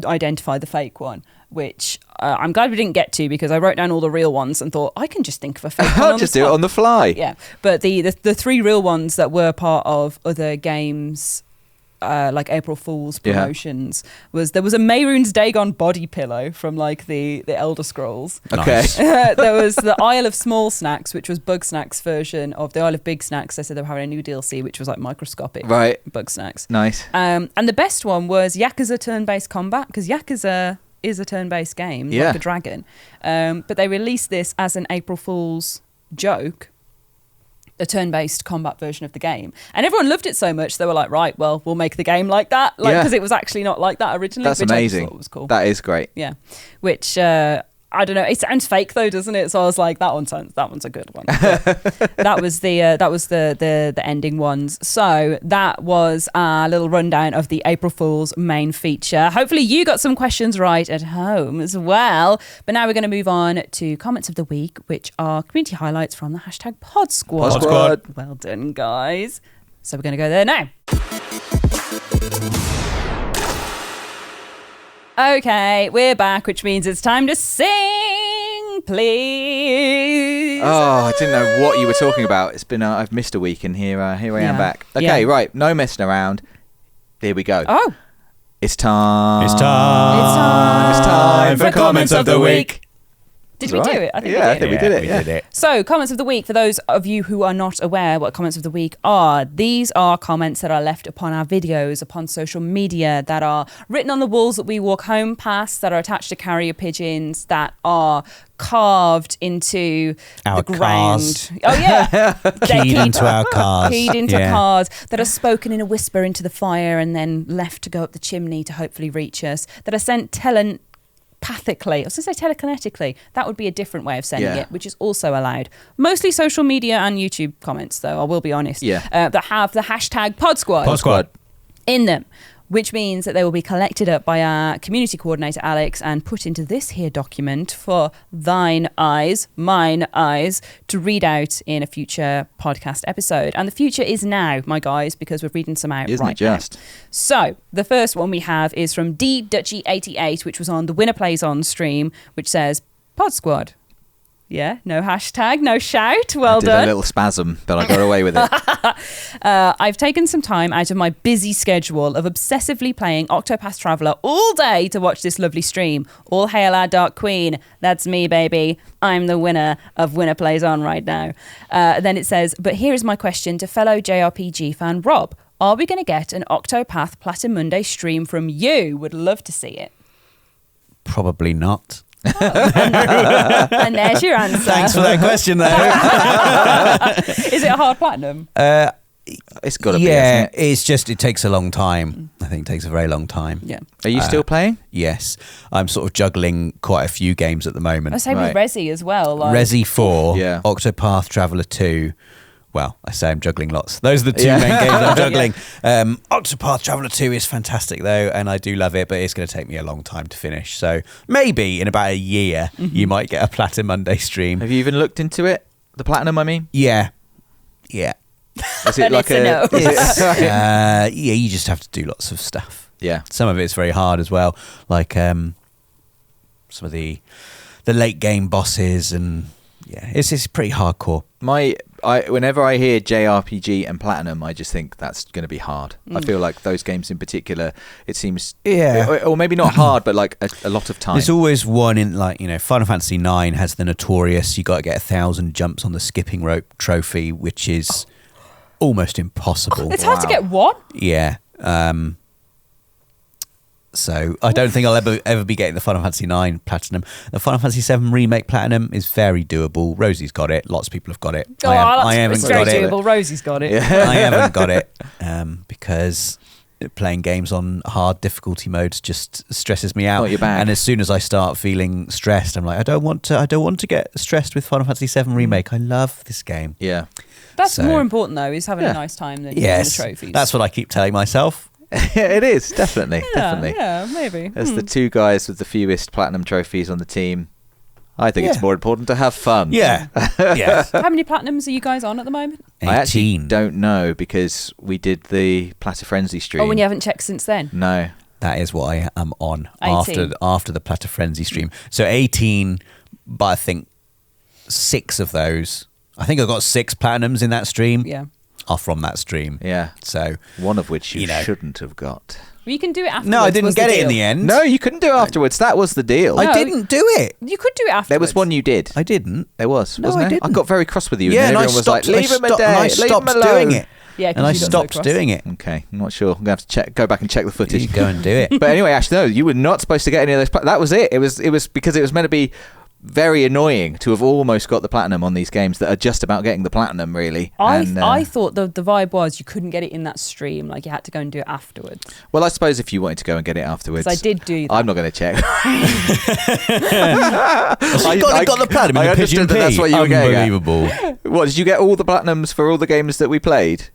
identify the fake one, which I'm glad we didn't get to, because I wrote down all the real ones and thought I can just think of a fake one. I'll just do it on the fly. Yeah, but the 3 real ones that were part of other games, like April Fool's promotions, there was a Mehrunes Dagon body pillow from like the Elder Scrolls. Okay. There was the Isle of Small Snacks, which was Bug Snacks version of the Isle of Big Snacks. They said they were having a new DLC, which was like microscopic Bug Snacks. Nice. And the best one was Yakuza turn-based combat, because Yakuza is a turn-based game, like a dragon. But they released this as an April Fool's joke, a turn-based combat version of the game, and everyone loved it so much they were like, right, well, we'll make the game like that, because it was actually not like that originally. That's which amazing. I thought was cool. That is great. Yeah, which I don't know, it sounds fake though, doesn't it? So I was like, that one's a good one. that was the ending ones. So that was our little rundown of the April Fool's main feature. Hopefully you got some questions right at home as well. But now we're going to move on to comments of the week, which are community highlights from the hashtag Pod Squad. Pod Squad. Well done, guys. So we're going to go there now. Okay, we're back, which means it's time to sing, please. Oh, I didn't know what you were talking about. It's been I've missed a week, and here I am back. Okay, right, no messing around. Here we go. Oh, it's time. It's time. It's time for comments of the week. Did we do it? I think we did it. So, comments of the week, for those of you who are not aware what comments of the week are, these are comments that are left upon our videos, upon social media, that are written on the walls that we walk home past, that are attached to carrier pigeons, that are carved into our the cars. ground. Oh, yeah. Keyed into our cars. Keyed into cars, that are spoken in a whisper into the fire and then left to go up the chimney to hopefully reach us, that are sent telepathically. I was going to say telekinetically. That would be a different way of sending it, which is also allowed. Mostly social media and YouTube comments, though, I will be honest. That have the hashtag Pod Squad in them, which means that they will be collected up by our community coordinator, Alex, and put into this here document for thine eyes, mine eyes, to read out in a future podcast episode. And the future is now, my guys, because we're reading some out Isn't right it just? now. So the first one we have is from DDutchy88, which was on the Winner Plays On stream, which says, Pod Squad. Yeah, no hashtag, no shout. Well done. I did a little spasm, but I got away with it. I've taken some time out of my busy schedule of obsessively playing Octopath Traveller all day to watch this lovely stream. All hail our Dark Queen. That's me, baby. I'm the winner of Winner Plays On right now. Then it says, but here is my question to fellow JRPG fan Rob. Are we going to get an Octopath Platimunde stream from you? Would love to see it. Probably not. And there's your answer. Thanks for that question, though. Is it a hard platinum? It's got to be. Yeah, it's just, it takes a long time. I think it takes a very long time. Yeah. Are you still playing? Yes. I'm sort of juggling quite a few games at the moment. I say with Resi as well. Like. Resi 4, Yeah. Octopath Traveller 2. Well, I say I'm juggling lots. Those are the two main games I'm juggling. Octopath Traveller 2 is fantastic, though, and I do love it, but it's going to take me a long time to finish. So maybe in about a year, you might get a Platimunde stream. Have you even looked into it? The platinum, I mean? Yeah. Is it like a... no. Yeah, you just have to do lots of stuff. Yeah. Some of it's very hard as well, like some of the late game bosses, and it's pretty hardcore. Whenever I hear JRPG and Platinum, I just think that's going to be hard. I feel like those games in particular, it seems... Or maybe not hard, but like a lot of time. There's always one in, like, Final Fantasy 9 has the notorious, you got to get 1,000 jumps on the skipping rope trophy, which is almost impossible. It's hard to get what? Yeah. So I don't think I'll ever be getting the Final Fantasy 9 Platinum. The Final Fantasy 7 Remake Platinum is very doable. Rosie's got it. Lots of people have got it. I haven't got it. Rosie's got it. I haven't got it because playing games on hard difficulty modes just stresses me out. Not your bag. And as soon as I start feeling stressed, I'm like, I don't want to get stressed with Final Fantasy VII Remake. I love this game. Yeah. That's more important though, is having a nice time than getting the trophies. That's what I keep telling myself. It is, definitely. Yeah, maybe. As the two guys with the fewest platinum trophies on the team, I think it's more important to have fun. Yeah. Yeah. How many platinums are you guys on at the moment? 18. I actually don't know because we did the Platter Frenzy stream. Oh, when you haven't checked since then? No. That is what I am on 18. after the Platter Frenzy stream. So 18, but I think 6 of those. I think I got 6 platinums in that stream. Yeah. Are from that stream. Yeah. So one of which you shouldn't have got. Well, you can do it afterwards. No, I didn't get it in the end. No, you couldn't do it afterwards. That was the deal. I didn't do it. You could do it afterwards. There was one you did. I didn't. There was, No, wasn't I there? didn't. I got very cross with you. Yeah, and and I everyone was stopped. like, leave him a day. I stopped doing it. Yeah, and I stopped doing it. Okay, I'm not sure. I'm gonna have to go back and check the footage. You go and do it. But anyway, Ash, no, you were not supposed to get any of those. That was it. It was because it was meant to be very annoying to have almost got the platinum on these games that are just about getting the platinum, really. I thought the vibe was you couldn't get it in that stream, like you had to go and do it afterwards. Well, I suppose if you wanted to go and get it afterwards, I did do that. I'm not going to check. I got the platinum in the Pigeon P. That's what you were getting at. Unbelievable. What, did you get all the platinums for all the games that we played?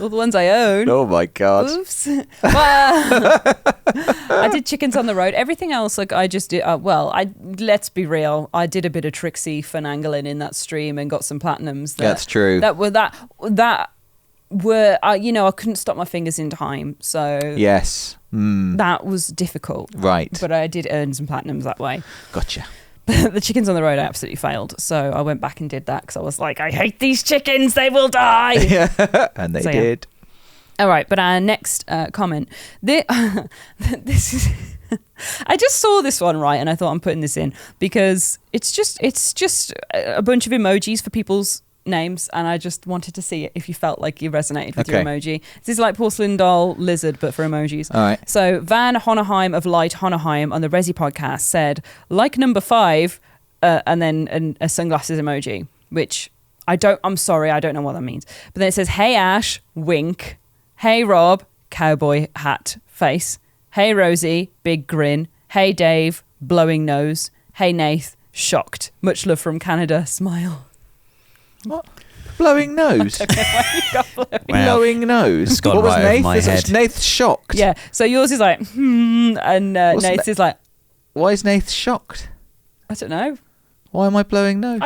All the ones I own. Oh my god! Oops. Well, I did Chickens on the Road. Everything else, like I just did. Let's be real. I did a bit of tricksy finagling in that stream and got some platinums. That's true. I couldn't stop my fingers in time. So yes, that was difficult. Right. But I did earn some platinums that way. Gotcha. The Chickens on the Road I absolutely failed, so I went back and did that because I was like, I hate these chickens, they will die. Yeah. And they did. All right, but our next comment, this is I just saw this one, right, and I thought I'm putting this in because it's just a bunch of emojis for people's names, and I just wanted to see if you felt like you resonated with your emoji. This is like porcelain doll lizard, but for emojis. All right. So Van Honeheim of Light Honeheim on the Resi podcast said, like number 5, and then a sunglasses emoji, which I'm sorry, I don't know what that means. But then it says, hey Ash, wink. Hey Rob, cowboy hat face. Hey Rosie, big grin. Hey Dave, blowing nose. Hey Nath, shocked. Much love from Canada, smile. What? Blowing nose? Blowing nose? What was Nath? Nath shocked? Yeah, so yours is like, and Nath is like... Why is Nath shocked? I don't know. Why am I blowing nose?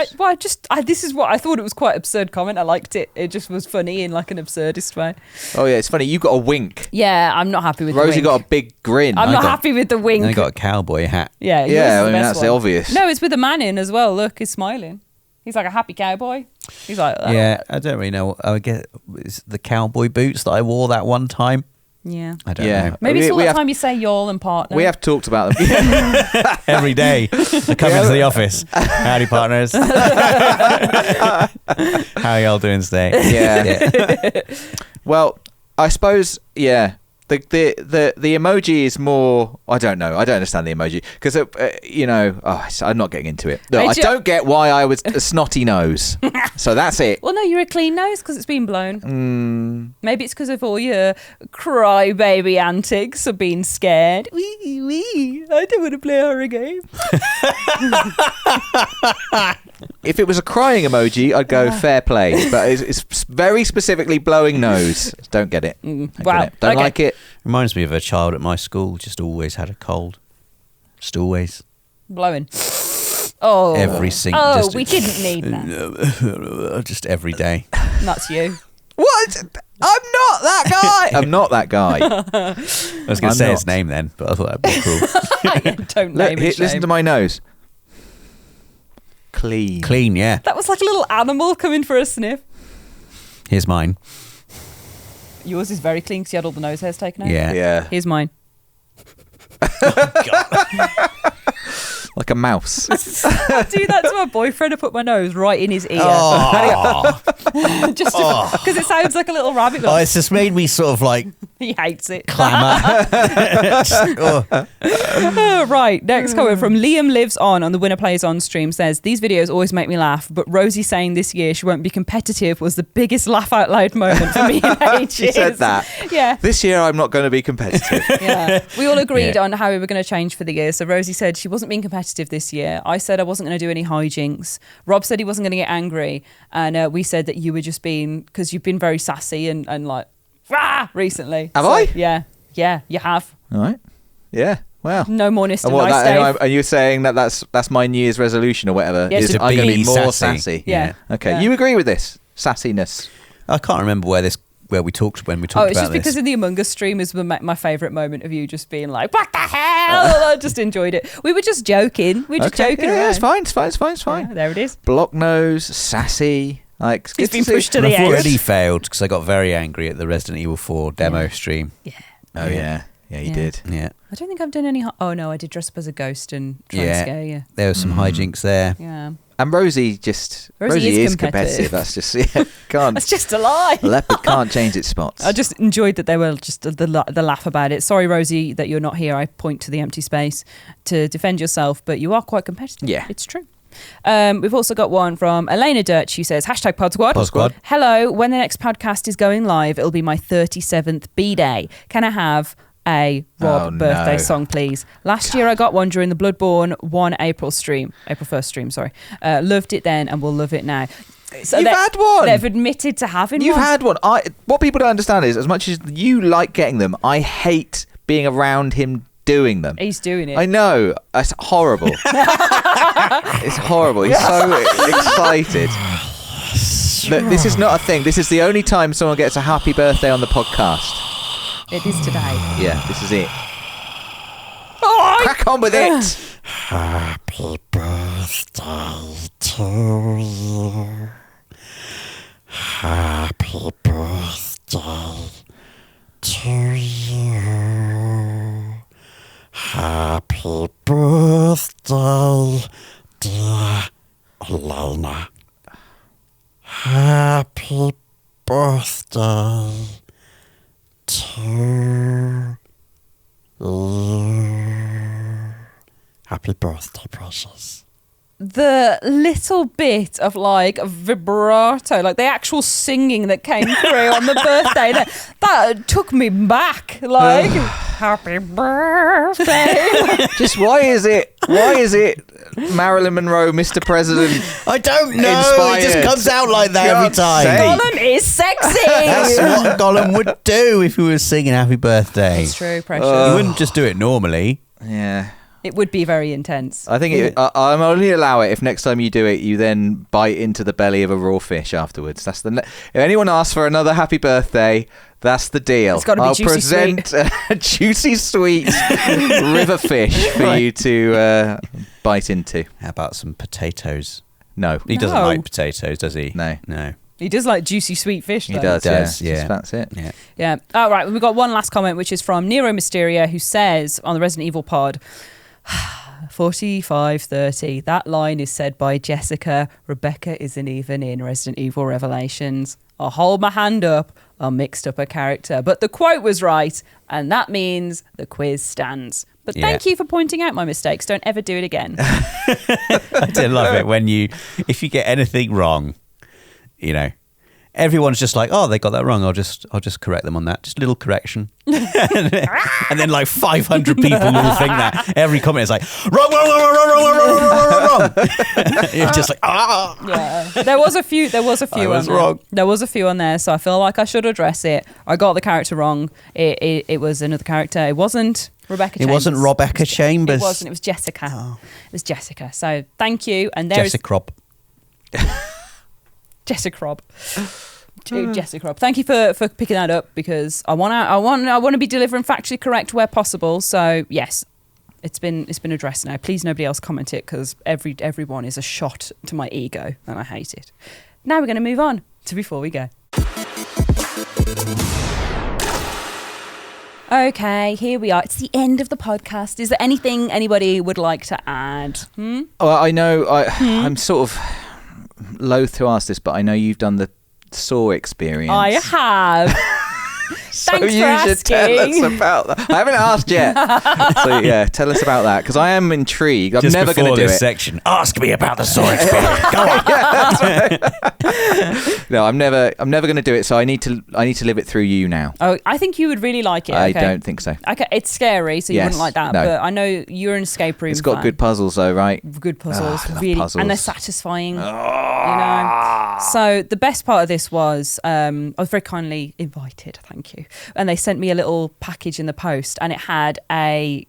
This is what I thought. It was quite absurd comment. I liked it. It just was funny in like an absurdist way. Oh yeah, it's funny. You got a wink. Yeah, I'm not happy with Rosie the wink. got a big grin. I'm not happy with the wink. I got a cowboy hat. Yeah, I mean that's obvious. No, it's with the man in as well. Look, he's smiling. He's like a happy cowboy. He's like, oh. Yeah, I don't really know. I guess it's the cowboy boots that I wore that one time. Yeah. I don't know. Maybe it's all the time you say y'all and partner. We have talked about them. Every day. I come into the office. Howdy, partners. How are y'all doing today? Yeah. Well, I suppose, yeah. The emoji is more. I don't know. I don't understand the emoji because I'm not getting into it. No, I don't get why I was a snotty nose. So that's it. Well, no, you're a clean nose because it's been blown. Maybe it's because of all your crybaby antics of being scared. Wee, I don't want to play a horror game. If it was a crying emoji, I'd go fair play. But it's very specifically blowing nose. Don't get it. Don't like it. Reminds me of a child at my school. Just always had a cold. Just always. Blowing. Oh. Every single. Oh, we didn't need that. Just every day. That's you. What? I'm not that guy. I'm not that guy. I was going to say his name then, but I thought that'd be cool. Don't name it. Listen to my nose. Clean, yeah. That was like a little animal coming for a sniff. Here's mine. Yours is very clean because you had all the nose hairs taken out. Yeah. Here's mine. Oh, God. Like a mouse. I do that to my boyfriend. I put my nose right in his ear. Oh. Just because it sounds like a little rabbit. Oh, it's just made me sort of like He hates it. Clamor. Right, next comment from Liam Lives On the Winner Plays On stream says, these videos always make me laugh, but Rosie saying this year she won't be competitive was the biggest laugh out loud moment for me in ages. She said that. Yeah. This year I'm not going to be competitive. Yeah. We all agreed on how we were going to change for the year. So Rosie said she wasn't being competitive this year. I said I wasn't going to do any hijinks. Rob said he wasn't going to get angry. And we said that you were just being, because you've been very sassy and like, rah, recently. Have I? Yeah. Yeah, you have. All right. Yeah. Wow. No more Mr. And what, Nice Dave. are you saying that that's my New Year's resolution or whatever? Yeah, is to I'm going to be more sassy. sassy. Yeah. Okay. Yeah. You agree with this sassiness? I can't remember where we talked about It's this. just because in the Among Us stream is my favourite moment of you just being like, what the hell? I just enjoyed it. We were just joking. We were just joking around. Yeah, it's fine. Yeah, there it is. Block nose, sassy. Like, He's been pushed to the I've edge. already failed because I got very angry at the Resident Evil 4 demo stream. Yeah. Oh, yeah. Yeah, you did. Yeah. I don't think I've done any... Oh, no, I did dress up as a ghost and try and scare you. There were some hijinks there. Yeah. And Rosie is competitive. That's just, can't. That's just a lie. A leopard can't change its spots. I just enjoyed that they were just the laugh about it. Sorry, Rosie, that you're not here. I point to the empty space to defend yourself, but you are quite competitive. Yeah. It's true. We've also got one from Elena Dirch who says, #PodSquad. PodSquad. Hello, when the next podcast is going live, it'll be my 37th B-Day. Can I have a Rob birthday song, please? Last year I got one during the Bloodborne 1 April 1st stream, sorry. Loved it then and will love it now. So You've had one. They've admitted to having You've one. had one. What people don't understand is, as much as you like getting them, I hate being around him doing them. He's doing it. I know. It's horrible. It's horrible. He's so excited. Look, this is not a thing. This is the only time someone gets a happy birthday on the podcast. It is today. Yeah, this is it. Oh, Crack on with it. Happy birthday to you. Happy birthday to you. Happy birthday, dear Elena. Happy birthday to you. Happy birthday, precious. the little bit of like vibrato, like the actual singing that came through on the birthday, that took me back. Like, happy birthday. Just why is it Marilyn Monroe, Mr. President? I don't know. Inspired. It just comes out like that every time. Gollum is sexy. That's what Gollum would do if he was singing Happy Birthday. It's true, precious. He wouldn't just do it normally. Yeah. It would be very intense. I think I'm only allow it if next time you do it, you then bite into the belly of a raw fish afterwards. That's if anyone asks for another happy birthday, that's the deal. It's got to be I'll juicy present sweet. a juicy sweet river fish for you to bite into. How about some potatoes? No, He doesn't No. like potatoes, does he? No. He does like juicy sweet fish, though. He does. Yeah. That's it. Yeah. Yeah. All right. We've got one last comment, which is from Nero Mysteria, who says on the Resident Evil pod, 45:30. That line is said by Jessica. Rebecca isn't even in Resident Evil Revelations. I'll hold my hand up. I mixed up a character. But the quote was right, and that means the quiz stands. But thank you for pointing out my mistakes. Don't ever do it again. I do love it when if you get anything wrong, everyone's just like, oh, they got that wrong. I'll just correct them on that. Just a little correction. And then like 500 people will think that. Every comment is like, wrong. You're just like, ah. Yeah. There was a few I was on there. wrong. There was a few on there, so I feel like I should address it. I got the character wrong. It was another character. It wasn't Rebecca Chambers. It wasn't Rebecca Chambers. It wasn't. It was Jessica. Oh. It was Jessica. So thank you. And there's Jessica Rob. Jessica Rob. Jessica Rob. Thank you for picking that up, because I want to be delivering factually correct where possible. So yes, it's been addressed now. Please nobody else comment it, because everyone is a shot to my ego and I hate it. Now we're going to move on to Before We Go. Okay, here we are. It's the end of the podcast. Is there anything anybody would like to add? Well, I know I'm sort of loath to ask this, but I know you've done the Saw experience. I have. So Thanks you for should tell us asking. about that. I haven't asked yet. So yeah, tell us about that because I am intrigued. I'm Just never going to before do this it. section, ask me about the Saw experience. Go on. No, I'm never going to do it. So I need to live it through you now. Oh, I think you would really like it. I okay. don't think so. Okay, it's scary, so you Yes, wouldn't like that. no. But I know you're an escape room. It's got fan. good puzzles though, right? Good puzzles, I love really, puzzles. and they're satisfying. You know. So the best part of this was I was very kindly invited, thank you, and they sent me a little package in the post, and it had a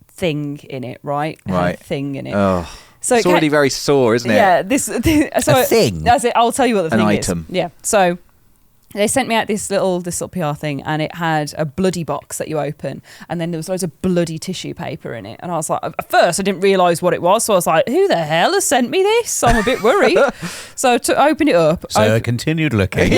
thing in it, right? It had a thing in it. Oh, So it's already very sore, isn't it? Yeah, so A thing? That's it. I'll tell you what the An thing item. is. Yeah. So they sent me out this little PR thing, and it had a bloody box that you open, and then there was loads of bloody tissue paper in it. And I was like, at first I didn't realise what it was, so I was like, who the hell has sent me this? I'm a bit worried. So to open it up, So I continued looking.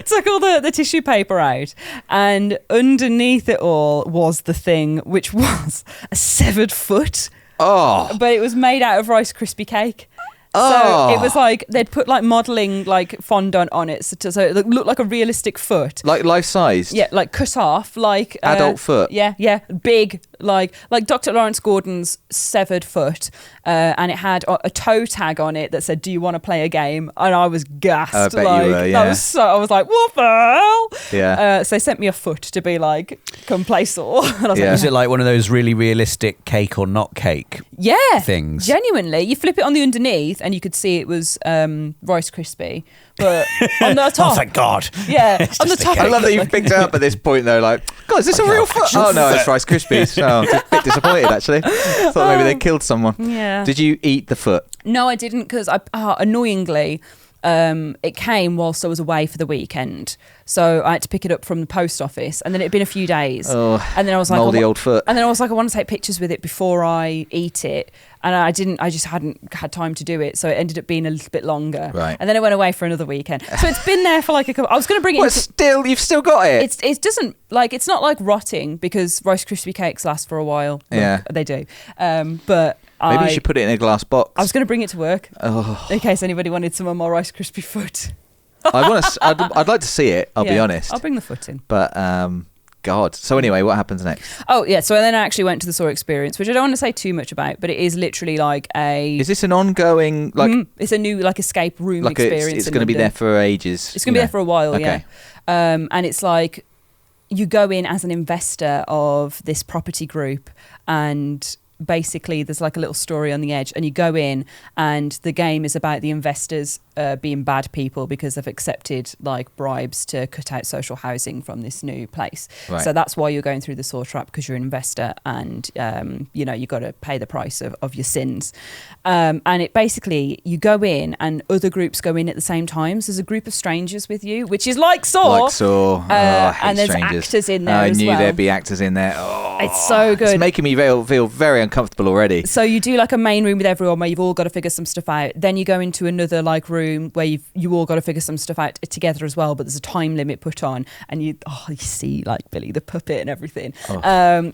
took all the tissue paper out, and underneath it all was the thing, which was a severed foot. Oh, But it was made out of Rice Krispie cake. Oh. So it was like they'd put like modelling like fondant on it, so it looked like a realistic foot. like life-sized? Yeah, like cut off, like Adult foot? Yeah, big, like Dr. Lawrence Gordon's severed foot, and it had a toe tag on it that said, "Do you want to play a game?" And I was gassed. I bet like, you were, yeah. I was like, "What the hell?" Yeah. So they sent me a foot to be like, "Come play Saw." And I was Yeah. Was it like one of those really realistic cake or not cake yeah, things? Genuinely, you flip it on the underneath, and you could see it was Rice Krispie, but on the top, Oh, thank God. yeah, It's on the just a top. cake. I love that you've picked it up at this point though. Like, God, is this a real foot? Oh no, it's Rice Krispies. Oh, I'm just a bit disappointed actually. Thought maybe they killed someone. Yeah. Did you eat the foot? No, I didn't, because annoyingly, it came whilst I was away for the weekend, so I had to pick it up from the post office, and then it'd been a few days, Oh, and then I was like, mouldy old foot. and then I was like, I want to take pictures with it before I eat it, and I didn't. I just hadn't had time to do it, so it ended up being a little bit longer. Right. And then I went away for another weekend, so it's been there for like a couple. I was going to bring it. But you've still got it. It doesn't like it's not like rotting because Rice Krispie cakes last for a while. Yeah. they do. But Maybe you should put it in a glass box. I was going to bring it to work Oh. in case anybody wanted some of my Rice Krispie foot. I'd like to see it. I'll be Yeah, honest. I'll bring the foot in. But God. So anyway, what happens next? Oh yeah, so then I actually went to the Saw experience, which I don't want to say too much about, but it is literally like Is this an ongoing it's a new like escape room like experience. it's going to be there for ages? It's going to be there for a while, Okay. yeah. And it's like you go in as an investor of this property group, and basically there's like a little story on the edge, and you go in and the game is about the investors being bad people because they've accepted like bribes to cut out social housing from this new place. Right. So that's why you're going through the Saw trap, because you're an investor, and you've got to pay the price of your sins. And it basically, you go in and other groups go in at the same time. So there's a group of strangers with you, which is like Saw. Like Saw. I hate and there's strangers. actors in there I as knew well. there'd be actors in there. Oh, It's so good. It's making me feel very uncomfortable already. So you do like a main room with everyone where you've all got to figure some stuff out. Then you go into another like room where you all got to figure some stuff out together as well. But there's a time limit put on, and you see like Billy the puppet and everything. Oh.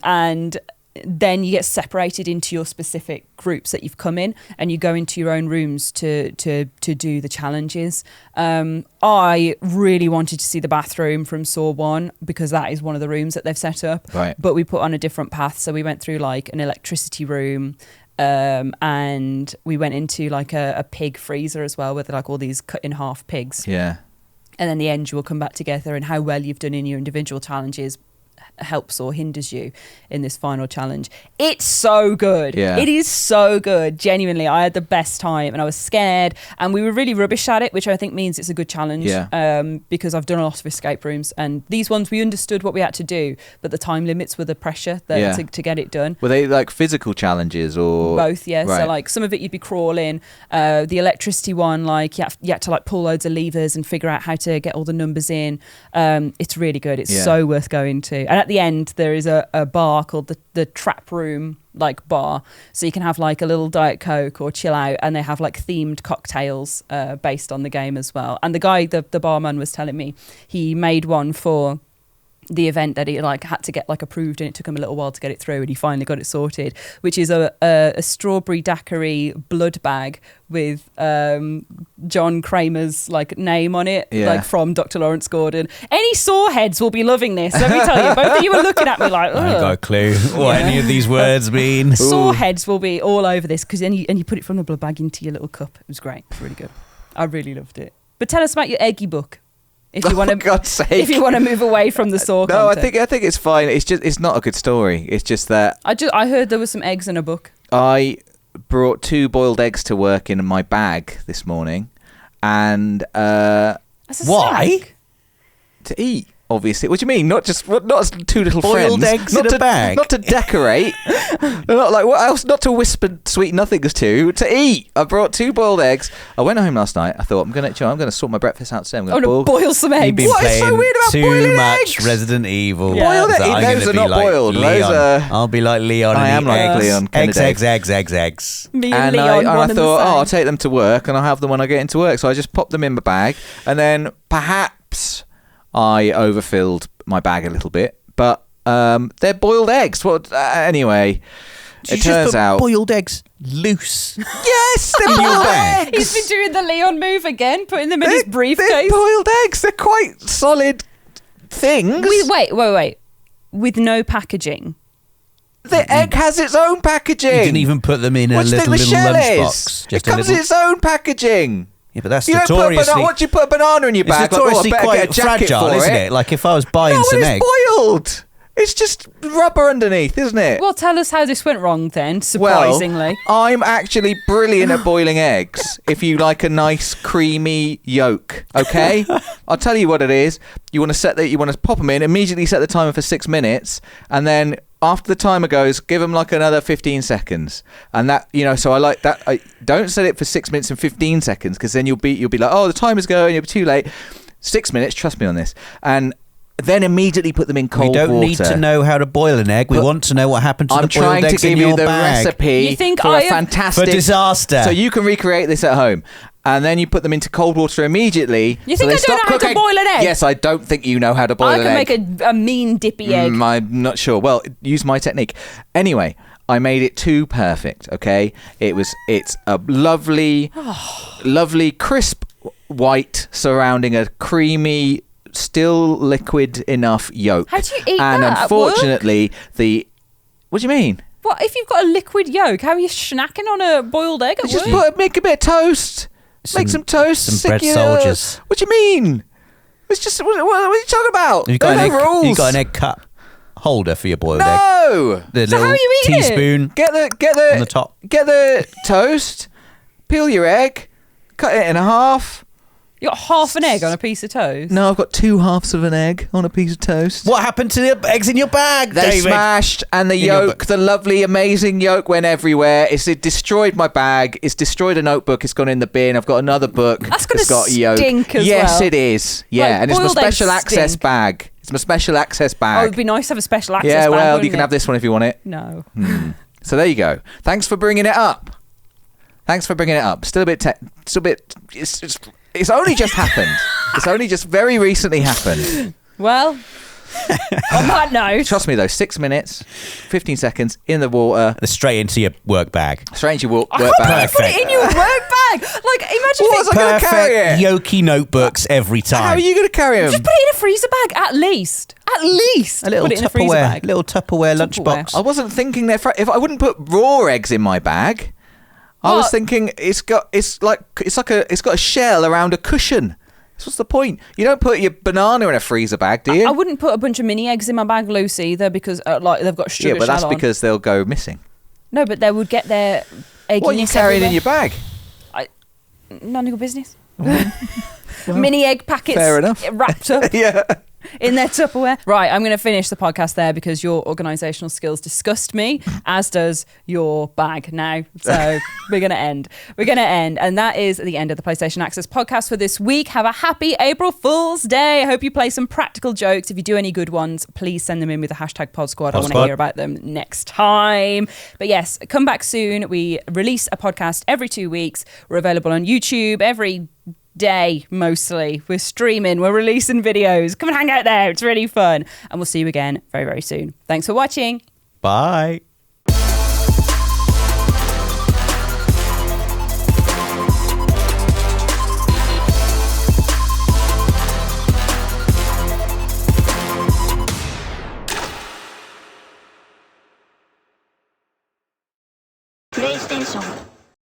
And then you get separated into your specific groups that you've come in, and you go into your own rooms to do the challenges. I really wanted to see the bathroom from Saw 1 because that is one of the rooms that they've set up. Right. But we put on a different path, so we went through like an electricity room. And we went into like a pig freezer as well, with like all these cut in half pigs. Yeah. And then the end, you will come back together, and how well you've done in your individual challenges helps or hinders you in this final challenge. It's so good. Yeah. It is so good. Genuinely, I had the best time, and I was scared, and we were really rubbish at it, which I think means it's a good challenge. Yeah. Because I've done a lot of escape rooms, and these ones we understood what we had to do, but the time limits were the pressure to get it done. Were they like physical challenges or Both, yeah. Right. So like some of it you'd be crawling. The electricity one, like you had to like pull loads of levers and figure out how to get all the numbers in. It's really good. It's so worth going to. And at the end there is a bar called the Trap Room like bar, so you can have like a little Diet Coke or chill out, and they have like themed cocktails based on the game as well. And the guy, the barman, was telling me he made one for the event that he like had to get like approved, and it took him a little while to get it through, and he finally got it sorted, which is a strawberry daiquiri blood bag with John Kramer's like name on it, like from Dr. Lawrence Gordon. Any soreheads will be loving this, let me tell you. Both of you were looking at me like, ugh. I haven't got a clue what any of these words mean. Soreheads will be all over this, because then you put it from the blood bag into your little cup. It was great. It's really good. I really loved it. But tell us about your eggy book. If you want to, God's sake. If you want to move away from the sore content. I think it's fine. It's not a good story. It's just that I heard there was some eggs in a book. I brought 2 boiled eggs to work in my bag this morning, and As a snack? to eat. Obviously, what do you mean? Not as 2 little Boiled friends. eggs in a bag. Not to decorate. Not like what else? Not to whisper sweet nothings to eat. I brought 2 boiled eggs. I went home last night. I thought I'm gonna sort my breakfast out today. I'm gonna boil some eggs. You've been What is so playing weird about too boiling much eggs? Resident Evil. Yeah. Boiled So eggs. I'm Those gonna are be not like boiled. Leon. Those are. I'll be like Leon. I and am eat like eggs. Leon. Eggs. Me And Leon, I one and the thought, same. I'll take them to work, and I'll have them when I get into work. So I just popped them in my bag, and then perhaps I overfilled my bag a little bit, but they're boiled eggs. Anyway, Did it you turns just put out boiled eggs loose. yes, they're boiled eggs. He's been doing the Leon move again, putting them in his They're briefcase. boiled eggs. They're quite solid things. Wait. With no packaging. The egg has its own packaging. You didn't even put them in a What do you little think the shell lunchbox. is? It comes in its own packaging. Yeah, but that's You don't put notoriously. what do you put a banana in your It's bag? notoriously I better quite get a jacket fragile, for isn't it? it? Like if I was buying No, some when eggs. it's boiled. It's just rubber underneath, isn't it? Well, tell us how this went wrong then, surprisingly. Well, I'm actually brilliant at boiling eggs if you like a nice creamy yolk, okay? I'll tell you what it is. You want to pop them in, immediately set the timer for 6 minutes, and then after the timer goes, give them like another 15 seconds. And that, so I like that. I don't set it for 6 minutes and 15 seconds, because then you'll be like, oh, the timer's going, you'll be too late. 6 minutes, trust me on this. And then immediately put them in cold water. We don't need to know how to boil an egg. We want to know what happened to the boiled I'm trying to eggs in give you your the bag. recipe You think for a fantastic For disaster. So you can recreate this at home, and then you put them into cold water immediately. You think I don't know how to boil an egg? Yes, I don't think you know how to boil I an can egg. make a mean dippy egg. I'm not sure. Well, use my technique. Anyway, I made it too perfect. Okay, it's a lovely crisp white surrounding a creamy, still liquid enough yolk. How do you eat and that at unfortunately, what do you mean? What if you've got a liquid yolk? How are you snacking on a boiled egg at Just work? make a bit of toast. Make some toast. some stick bread your- soldiers. What do you mean? It's just what are you talking about? You got, There are no rules. you got an egg cup holder for your boiled egg. No. The So how little are you eating it? teaspoon Get the on the top. Get the toast. Peel your egg. Cut it in half. You got half an egg on a piece of toast? No, I've got 2 halves of an egg on a piece of toast. What happened to the eggs in your bag, They David? smashed, and the your yolk, the lovely, amazing yolk, went everywhere. It destroyed my bag. It's destroyed a notebook. It's gone in the bin. I've got another book. That's gonna that's got yolk. stink as Yes, well. it is. Yeah, Like, and it's my boiled eggs special access stink. bag. It's my special access Oh, bag. it'd be nice to have a special access Yeah, bag, well, you wouldn't can it? have this one if you want it. No. So there you go. Thanks for bringing it up. Still a bit. It's only just happened. It's only just very recently happened. Well, on that note, Trust me though, 6 minutes, 15 seconds in the water, Straight into your work bag. straight into your work I can't bag. put it in your work bag. Like, imagine What if was I going to carry Perfect it? yolky notebooks every time. How are you going to carry them? just put it in a freezer bag, at least. At least. A little put it in a freezer Tupperware, bag. little Tupperware Tupperware. lunchbox. I wasn't thinking if I wouldn't put raw eggs in my bag. I was What? thinking it's got a shell around a cushion. So what's the point? You don't put your banana in a freezer bag, do you? I wouldn't put a bunch of mini eggs in my bag loose either, because they've got sugar Yeah, but that's shell on. because they'll go missing. No, but they would get their egginess What are you carrying in your bag? None of your business. Mini egg packets Fair enough. wrapped up Yeah. in their Tupperware. Right, I'm going to finish the podcast there because your organisational skills disgust me, as does your bag now. So we're going to end. And that is the end of the PlayStation Access podcast for this week. Have a happy April Fool's Day. I hope you play some practical jokes. If you do any good ones, please send them in with the hashtag PodSquad. I want to PodSquad. hear about them next time. But yes, come back soon. We release a podcast every 2 weeks. We're available on YouTube every day mostly. We're streaming, we're releasing videos. Come and hang out there. It's really fun. And we'll see you again very, very soon. Thanks for watching. Bye.